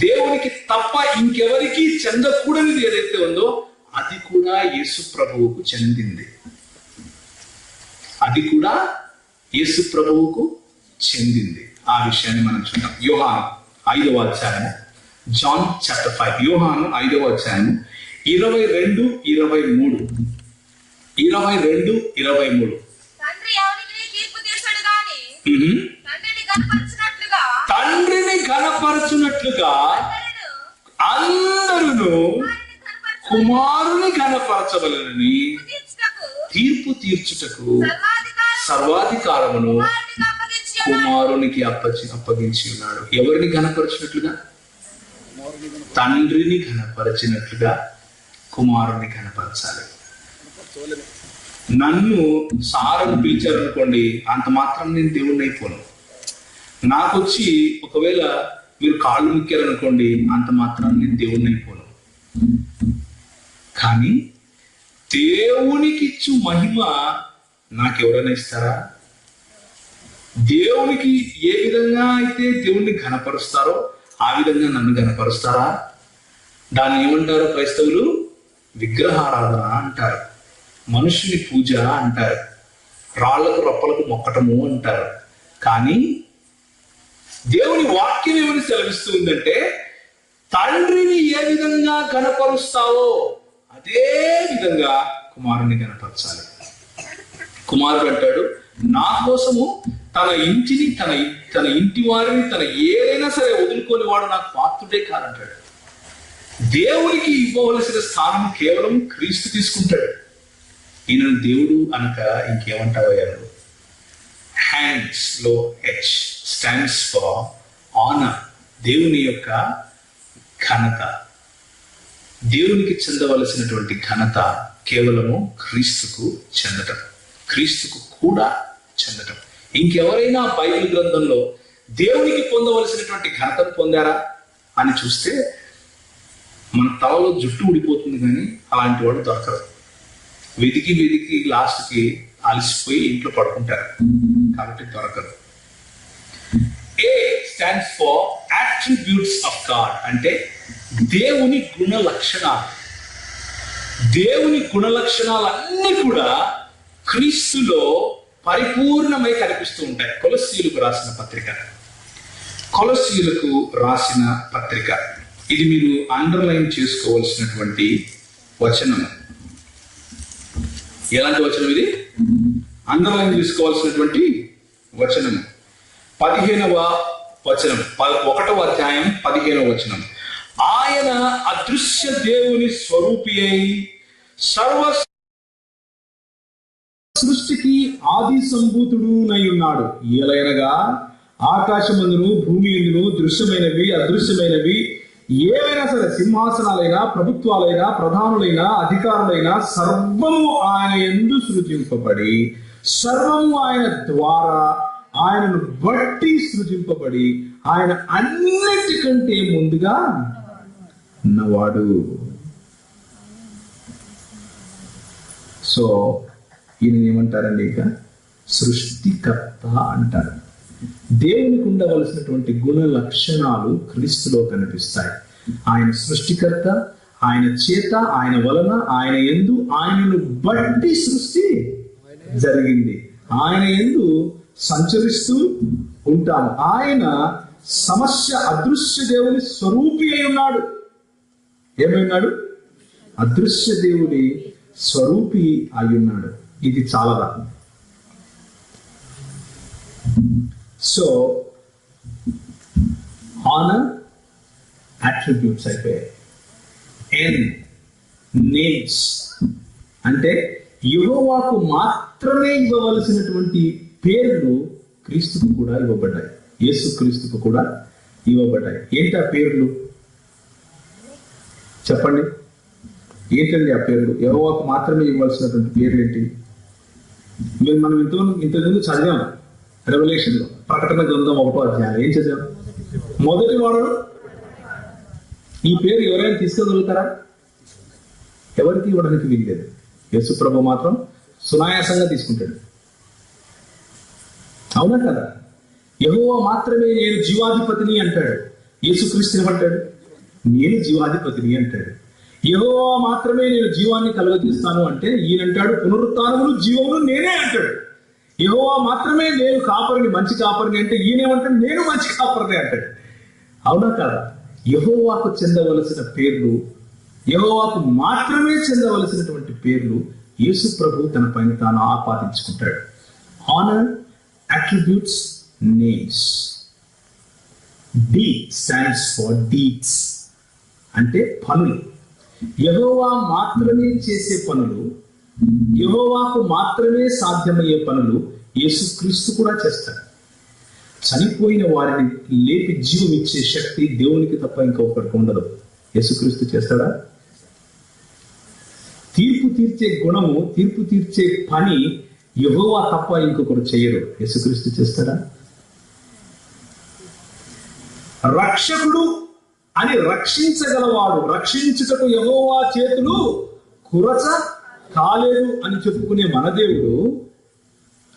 దేవునికి తప్ప ఇంకెవరికి చెందకూడనిది ఏదైతే ఉందో అది కూడా యేసు ప్రభువుకు చెందింది. అది కూడా యేసు ప్రభువుకు చెందింది. ఆ విషయాన్ని మనం చూద్దాం. యోహాను 5వ అధ్యాయము, జాన్ చాప్టర్ 5. యోహాను 5వ అధ్యాయము 22, 23. తండ్రిని ఘనపరచునట్లుగా అందరూ కుమారుని ఘనపరచవలెనని తీర్పు తీర్చుటకు సర్వాధికారమును కుమారునికి అప్పగించి ఉన్నాడు. ఎవరిని ఘనపరచినట్లుగా? తండ్రిని ఘనపరచినట్లుగా కుమారుని ఘనపరచాలి. నన్ను సారని పిలిచారనుకోండి, అంత మాత్రం నేను దేవుణ్ణి అయిపోను. నాకొచ్చి ఒకవేళ మీరు కాళ్ళు ముక్కారనుకోండి, అంత మాత్రం నేను దేవుణ్ణి అయిపోను. కానీ దేవునికి ఇచ్చు మహిమ నాకెవరైనా ఇస్తారా? దేవునికి ఏ విధంగా అయితే దేవుణ్ణి ఘనపరుస్తారో ఆ విధంగా నన్ను ఘనపరుస్తారా? దాన్ని ఏమంటారు క్రైస్తవులు? విగ్రహారాధన అంటారు, మనుషుని పూజ అంటారు, రాళ్లకు రప్పలకు మొక్కటము అంటారు. కానీ దేవుని వాక్యం ఏమని సెలవిస్తూ ఉందంటే, తండ్రిని ఏ విధంగా ఘనపరుస్తావో అదే విధంగా కుమారుని ఘనపరచాలి. కుమారుడు అంటాడు, నా కోసము తన ఇంటిని, తన ఇంటి వారిని, తన ఏదైనా సరే వదులుకొని వాడు నాకు పాత్రుడే కాదంటాడు. దేవునికి ఇవ్వవలసిన స్థానం కేవలం క్రీస్తు తీసుకుంటాడు. ఈయన దేవుడు అనక ఇంకేమంటావయ్యారు? హ్యాండ్స్ లో H స్టాండ్స్ ఫర్ ఆనర్, దేవుని యొక్క ఘనత. దేవునికి చెందవలసినటువంటి ఘనత కేవలము క్రీస్తుకు చెందటం, క్రీస్తుకు కూడా చెందటం. ఇంకెవరైనా బైబిల్ గ్రంథంలో దేవునికి పొందవలసినటువంటి ఘనతను పొందారా అని చూస్తే మన తలలో జుట్టు ఊడిపోతుంది, కానీ అలాంటి వాడు దొరకరు. వెతికి లాస్ట్కి అలసిపోయి ఇంట్లో పడుకుంటారు, కాబట్టి దొరకరు. A stands for attributes of God, అంటే దేవుని గుణ లక్షణాలు. దేవుని గుణ లక్షణాలన్నీ కూడా క్రీస్తులో పరిపూర్ణమై కనిపిస్తూ ఉంటాయి. కొలస్సీయులకు రాసిన పత్రిక ఇది మీరు అండర్లైన్ చేసుకోవాల్సినటువంటి వచనం. ఎలాంటి వచనం ఇది? అండర్లైన్ చేసుకోవాల్సినటువంటి వచనం. 15వ వచనం, 1వ అధ్యాయం 15వ వచనం. ఆయన అదృశ్య దేవుని స్వరూపి అయి సర్వ సృష్టికి ఆది సంభూతుడునై ఉన్నాడు. ఏలైనగా ఆకాశమందును భూమి యందును దృశ్యమైనవి అదృశ్యమైనవి ఏవైనా సరే, సింహాసనాలైనా ప్రభుత్వాలైనా ప్రధానులైనా అధికారులైనా సర్వము ఆయన యందు సృజింపబడి, సర్వము ఆయన ద్వారా ఆయనను బట్టి సృజింపబడి, ఆయన అన్నిటికంటే ముందుగా ఉన్నవాడు. సో ఈయన ఏమంటారండి? ఇక సృష్టికర్త అంటారు. దేవునికి ఉండవలసినటువంటి గుణ లక్షణాలు క్రీస్తులో కనిపిస్తాయి. ఆయన సృష్టికర్త, ఆయన చేత, ఆయన వలన, ఆయన యందు, ఆయనను బట్టి సృష్టి జరిగింది. ఆయన యందు సంచరిస్తూ ఉంటాము. ఆయన సమస్య అదృశ్య దేవుని స్వరూపి అయి ఉన్నాడు. ఏమై ఉన్నాడు? అదృశ్య దేవుని స్వరూపి అయి ఉన్నాడు. ఇది చాలా. సో ఆనర్ అట్రిబ్యూట్స్ అయిపోయాయి. ఎన్ నేమ్స్ అంటే యెహోవాకు మాత్రమే ఇవ్వవలసినటువంటి పేర్లు క్రీస్తుకు కూడా ఇవ్వబడ్డాయి, యేసు క్రీస్తుకు కూడా ఇవ్వబడ్డాయి. ఏంటి ఆ పేర్లు? చెప్పండి, ఏంటండి ఆ పేర్లు? యెహోవాకు మాత్రమే ఇవ్వాల్సినటువంటి పేర్లు ఏంటి? మనం ఇంతకుముందు చదివాం రెవల్యూషన్ లో, ప్రకటన గ్రంథం 1వ అధ్యాయం. ఏం చదివాం? మొదటి వాడు. ఈ పేరు ఎవరైనా తీసుకోగలుగుతారా? ఎవరికి ఇవ్వడానికి వీల్లేదు. యేసు ప్రభు మాత్రం సునాయాసంగా తీసుకుంటాడు. అవునా కదా? యెహోవా మాత్రమే నేను జీవాధిపతిని అంటాడు. యేసుక్రీస్తు ఏమంటాడు? నేను జీవాధిపతిని అంటాడు. యెహోవా మాత్రమే నేను జీవాన్ని కలుగజేస్తాను అంటే ఈయనంటాడు పునరుత్థానమును జీవమును నేనే అంటాడు. యెహోవా మాత్రమే నేను కాపరిని, మంచి కాపరిని అంటే ఈయనేమంటాడు? నేను మంచి కాపరిని అంటాడు. అవునా కదా? యెహోవాకు చెందవలసిన పేర్లు, యెహోవాకు మాత్రమే చెందవలసినటువంటి పేర్లు యేసు ప్రభు తన పైన తాను ఆపాదించుకుంటాడు. Honour, attributes, names. D stands for deeds అంటే పనులు. యెహోవా మాత్రమే చేసే పనులు, యెహోవాకు మాత్రమే సాధ్యమయ్యే పనులు యేసుక్రీస్తు కూడా చేస్తాడు. చనిపోయిన వారిని లేపి జీవం ఇచ్చే శక్తి దేవునికి తప్ప ఇంకొకరికి ఉండదు. యేసుక్రీస్తు చేస్తాడా? తీర్పు తీర్చే గుణము, తీర్పు తీర్చే పని యెహోవా తప్ప ఇంకొకరు చేయరు. యేసుక్రీస్తు చేస్తాడా? రక్షకుడు అని రక్షించగలవాడు, రక్షించుటకు యెహోవా చేతులు కురచ కాలేదు అని చెప్పుకునే మన దేవుడు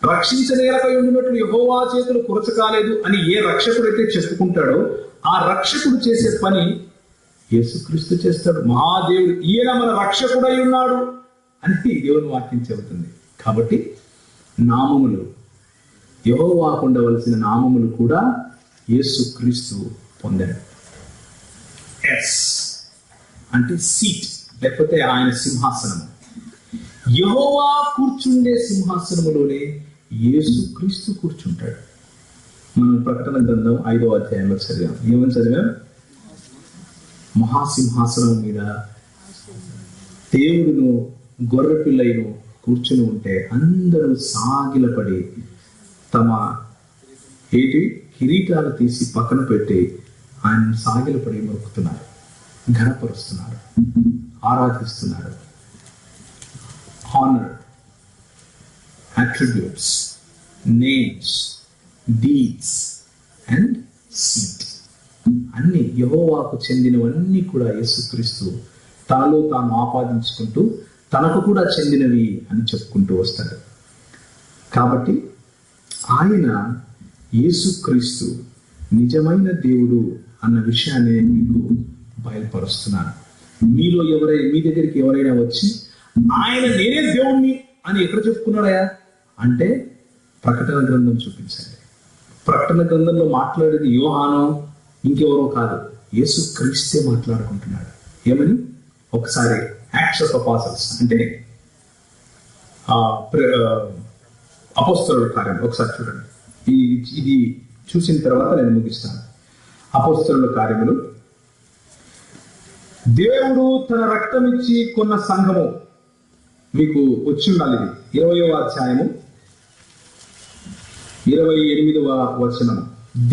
రక్షించనేలపై ఉండినట్లు యెహోవా చేతులు కురచ కాలేదు అని ఏ రక్షకుడైతే చెప్పుకుంటాడో ఆ రక్షకుడు చేసే పని యేసుక్రీస్తు చేస్తాడు. మహాదేవుడు ఈయన మన రక్షకుడై ఉన్నాడు అని దేవుని వాక్యం చెబుతుంది. కాబట్టి నామములు, యెహోవాకు ఉండవలసిన నామములు కూడా యేసుక్రీస్తు పొందాడు. ఎస్ అంటే సీట్, లేకపోతే ఆయన సింహాసనము. యెహోవా కూర్చుండే సింహాసనములోనే యేసుక్రీస్తు కూర్చుంటాడు. మనం ప్రకటన గ్రంథం 5వ అధ్యాయంలో చదివాం. ఏమని చదివాం? మహాసింహాసనం మీద దేవుడును గొర్రెపిల్లైను కూర్చుని ఉంటే అందరూ సాగిలపడి తమ కిరీటాలు తీసి పక్కన పెట్టి ఆయన సాగిలపడి మొక్కుతున్నారు, ఘనపరుస్తున్నారు, ఆరాధిస్తున్నారు. Honour, attributes, names, deeds and seat అన్ని యెహోవాకు చెందినవన్నీ కూడా యేసుక్రీస్తు తనలో తాను ఆపాదించుకుంటూ తనకు కూడా చెందినవి అని చెప్పుకుంటూ వస్తాడు. కాబట్టి ఆయన యేసుక్రీస్తు నిజమైన దేవుడు అన్న విషయాన్ని మీకు బయలుపరుస్తున్నాను. మీలో మీ దగ్గరికి ఎవరైనా వచ్చి ఆయన నేనే దేవుణ్ణి అని ఎక్కడ చెప్పుకున్నాడయా అంటే ప్రకటన గ్రంథం చూపించండి. ప్రకటన గ్రంథంలో మాట్లాడేది యోహానో ఇంకెవరో కాదు, యేసుక్రీస్తే మాట్లాడుకుంటున్నాడు. ఏమని? ఒకసారి యాక్ట్స్ ఆఫ్ అపోస్టల్స్ అంటే అపోస్తలుల కార్యం ఒకసారి చూడండి. ఇది చూసిన తర్వాత నేను ముగిస్తాను. అపోస్తలుల కార్యములు. దేవుడు తన రక్తం ఇచ్చి కొన్న సంఘము, మీకు వచ్చి ఉండాలి. ఇది 20వ అధ్యాయము 28వ వచనము.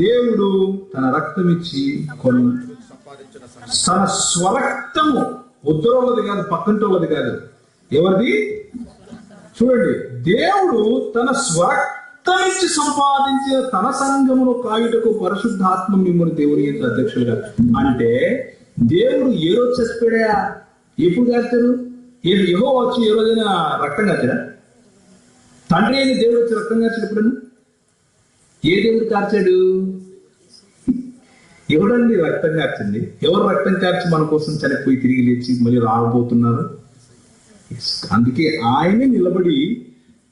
దేవుడు తన రక్తం ఇచ్చి తన స్వరక్తము, ఉద్దరోళ్ళది కాదు, పక్కంటోళ్ళది కాదు, ఎవరిది? చూడండి, దేవుడు తన స్వరక్తం ఇచ్చి సంపాదించిన తన సంఘమును కాయుటకు పరిశుద్ధాత్మ మిమ్మల్ని దేవుని యొక్క అధ్యక్షులుగా. అంటే దేవుడు ఏ రోజు చచ్చిపోయా? ఎప్పుడు కాచారు? యెహోవా వచ్చి ఏ రోజైనా రక్తం కాచాడా? తండ్రి అయిన దేవుడు వచ్చి రక్తం కాచాడు ఎప్పుడన్నా? ఏ దేవుడు కార్చాడు? ఎవడండి రక్తం కార్చింది? ఎవరు రక్తం కార్చి మన కోసం చనిపోయి తిరిగి లేచి మళ్ళీ రాబోతున్నారు? అందుకే ఆయనే నిలబడి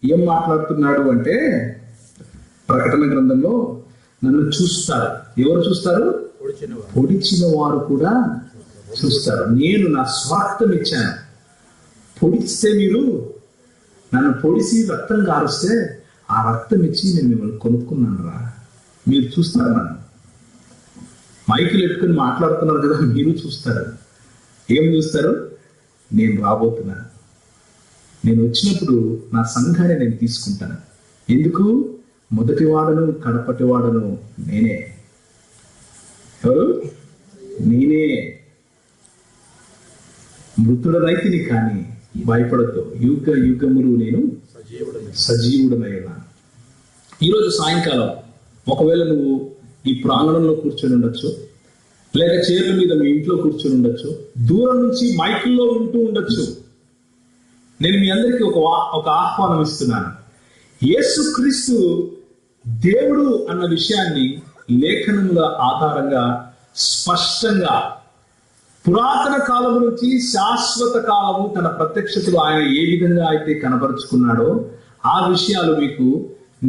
ఏం మాట్లాడుతున్నాడు అంటే ప్రకటన గ్రంథంలో నన్ను చూస్తారు. ఎవరు చూస్తారు? పొడిచిన వారు కూడా చూస్తారు. నేను నా స్వార్థం ఇచ్చాను. పొడిస్తే మీరు నన్ను పొడిసి రక్తం కారుస్తే ఆ రక్తం ఇచ్చి నేను మిమ్మల్ని కొనుక్కున్నాను రా, మీరు చూస్తారు. నన్ను మైకులు ఎట్టుకుని మాట్లాడుతున్నారు కదా, మీరు చూస్తారు. ఏం చూస్తారు? నేను రాబోతున్నాను. నేను వచ్చినప్పుడు నా సంఘాన్ని నేను తీసుకుంటాను. ఎందుకు? మొదటి వాడను కడపటి వాడను నేనే. ఎవరు? నేనే. మృతుడ రైతుని కానీ భయపడద్దు, యుగ యుగములు నేను సజీవుడనైనా. ఈరోజు సాయంకాలం ఒకవేళ నువ్వు ఈ ప్రాంగణంలో కూర్చొని ఉండొచ్చు, లేక చైర్ల మీద మీ ఇంట్లో కూర్చొని ఉండొచ్చు, దూరం నుంచి మైకుల్లో వింటూ ఉండొచ్చు. నేను మీ అందరికీ ఒక ఆహ్వానం ఇస్తున్నాను. యేసుక్రీస్తు దేవుడు అన్న విషయాన్ని లేఖనముల ఆధారంగా స్పష్టంగా పురాతన కాలం నుంచి శాశ్వత కాలము తన ప్రత్యక్షతలు ఆయన ఏ విధంగా అయితే కనపరుచుకున్నాడో ఆ విషయాలు మీకు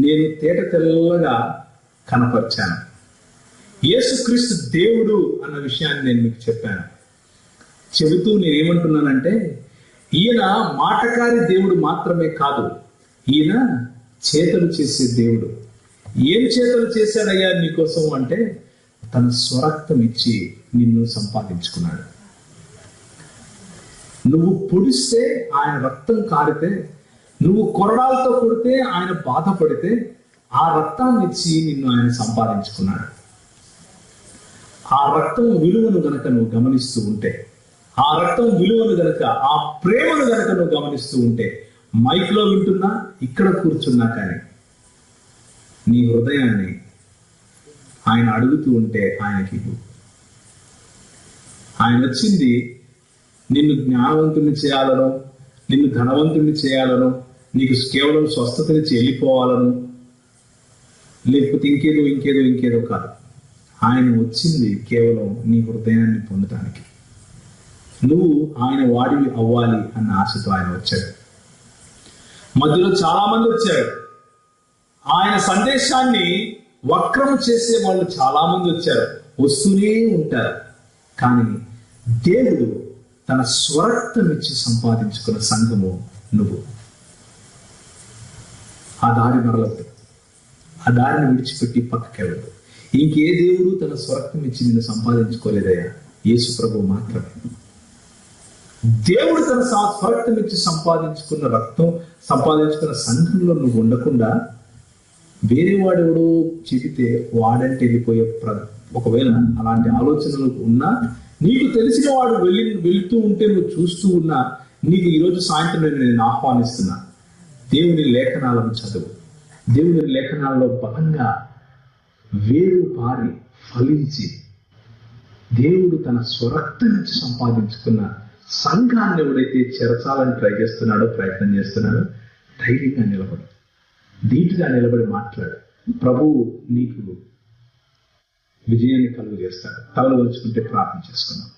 నేను తేట తెల్లగా కనపరిచాను. యేసుక్రీస్తు దేవుడు అన్న విషయాన్ని నేను మీకు చెప్పాను. చెబుతూ నేనేమంటున్నానంటే, ఈయన మాటకారి దేవుడు మాత్రమే కాదు, ఈయన చేతలు చేసే దేవుడు. ఏం చేతలు చేశాడయ్యా నీకోసం అంటే, తన స్వరక్తం ఇచ్చి నిన్ను సంపాదించుకున్నాడు. నువ్వు పొడిస్తే ఆయన రక్తం కారితే, నువ్వు కొరడాలతో కొడితే ఆయన బాధపడితే, ఆ రక్తాన్ని ఇచ్చి నిన్ను ఆయన సంపాదించుకున్నాడు. ఆ రక్తం విలువను గనక నువ్వు గమనిస్తూ ఉంటే, ఆ రక్తం విలువను గనక, ఆ ప్రేమను గనక నువ్వు గమనిస్తూ ఉంటే, మైక్లో వింటున్నా, ఇక్కడ కూర్చున్నా కానీ నీ హృదయాన్ని ఆయన అడుగుతూ ఉంటే ఆయనకి ఆయన వచ్చింది నిన్ను జ్ఞానవంతుని చేయాలనో, నిన్ను ధనవంతుని చేయాలనో, నీకు కేవలం స్వస్థతనిచ్చి వెళ్ళిపోవాలను, లేకపోతే ఇంకేదో కాదు. ఆయన వచ్చింది కేవలం నీ హృదయాన్ని పొందడానికి. నువ్వు ఆయన వాడివి అవ్వాలి అన్న ఆశతో ఆయన వచ్చాడు. మధ్యలో చాలా మంది వచ్చారు. ఆయన సందేశాన్ని వక్రము చేసే వాళ్ళు చాలా మంది వచ్చారు, వస్తూనే ఉంటారు. కానీ దేవుడు తన స్వరక్తం ఇచ్చి సంపాదించుకున్న సంఘము నువ్వు. ఆ దారి మరలద్దు, ఆ దారిని విడిచిపెట్టి పక్కకెళ్ళదు. ఇంకే దేవుడు తన స్వరక్తం ఇచ్చి నిన్ను సంపాదించుకోలేదయ్యా, యేసు ప్రభువు మాత్రమే. దేవుడు తన స్వరక్తం ఇచ్చి సంపాదించుకున్న సంఘంలో నువ్వు ఉండకుండా వేరే వాడెవడో చెబితే వాడంటే వెళ్ళిపోయే ఒకవేళ అలాంటి ఆలోచనలు ఉన్నా, నీకు తెలిసిన వాడు వెళ్తూ ఉంటే నువ్వు చూస్తూ ఉన్నా, నీకు ఈరోజు సాయంత్రం నేను ఆహ్వానిస్తున్నా, దేవుని లేఖనాలను చదువు. దేవుని లేఖనాలలో బలంగా వేరు పారి ఫలించి దేవుడు తన స్వరక్తం నుంచి సంపాదించుకున్న సంఘాన్ని ఎవడైతే చేర్చాలని ప్రయత్నం చేస్తున్నాడో ధైర్యంగా నిలబడు, ధీటుగా నిలబడి మాట్లాడు. ప్రభువు నీకు విజయాన్ని కలుగు చేస్తాడు. తలలు వంచుకుంటే ప్రార్థన చేసుకున్నాం.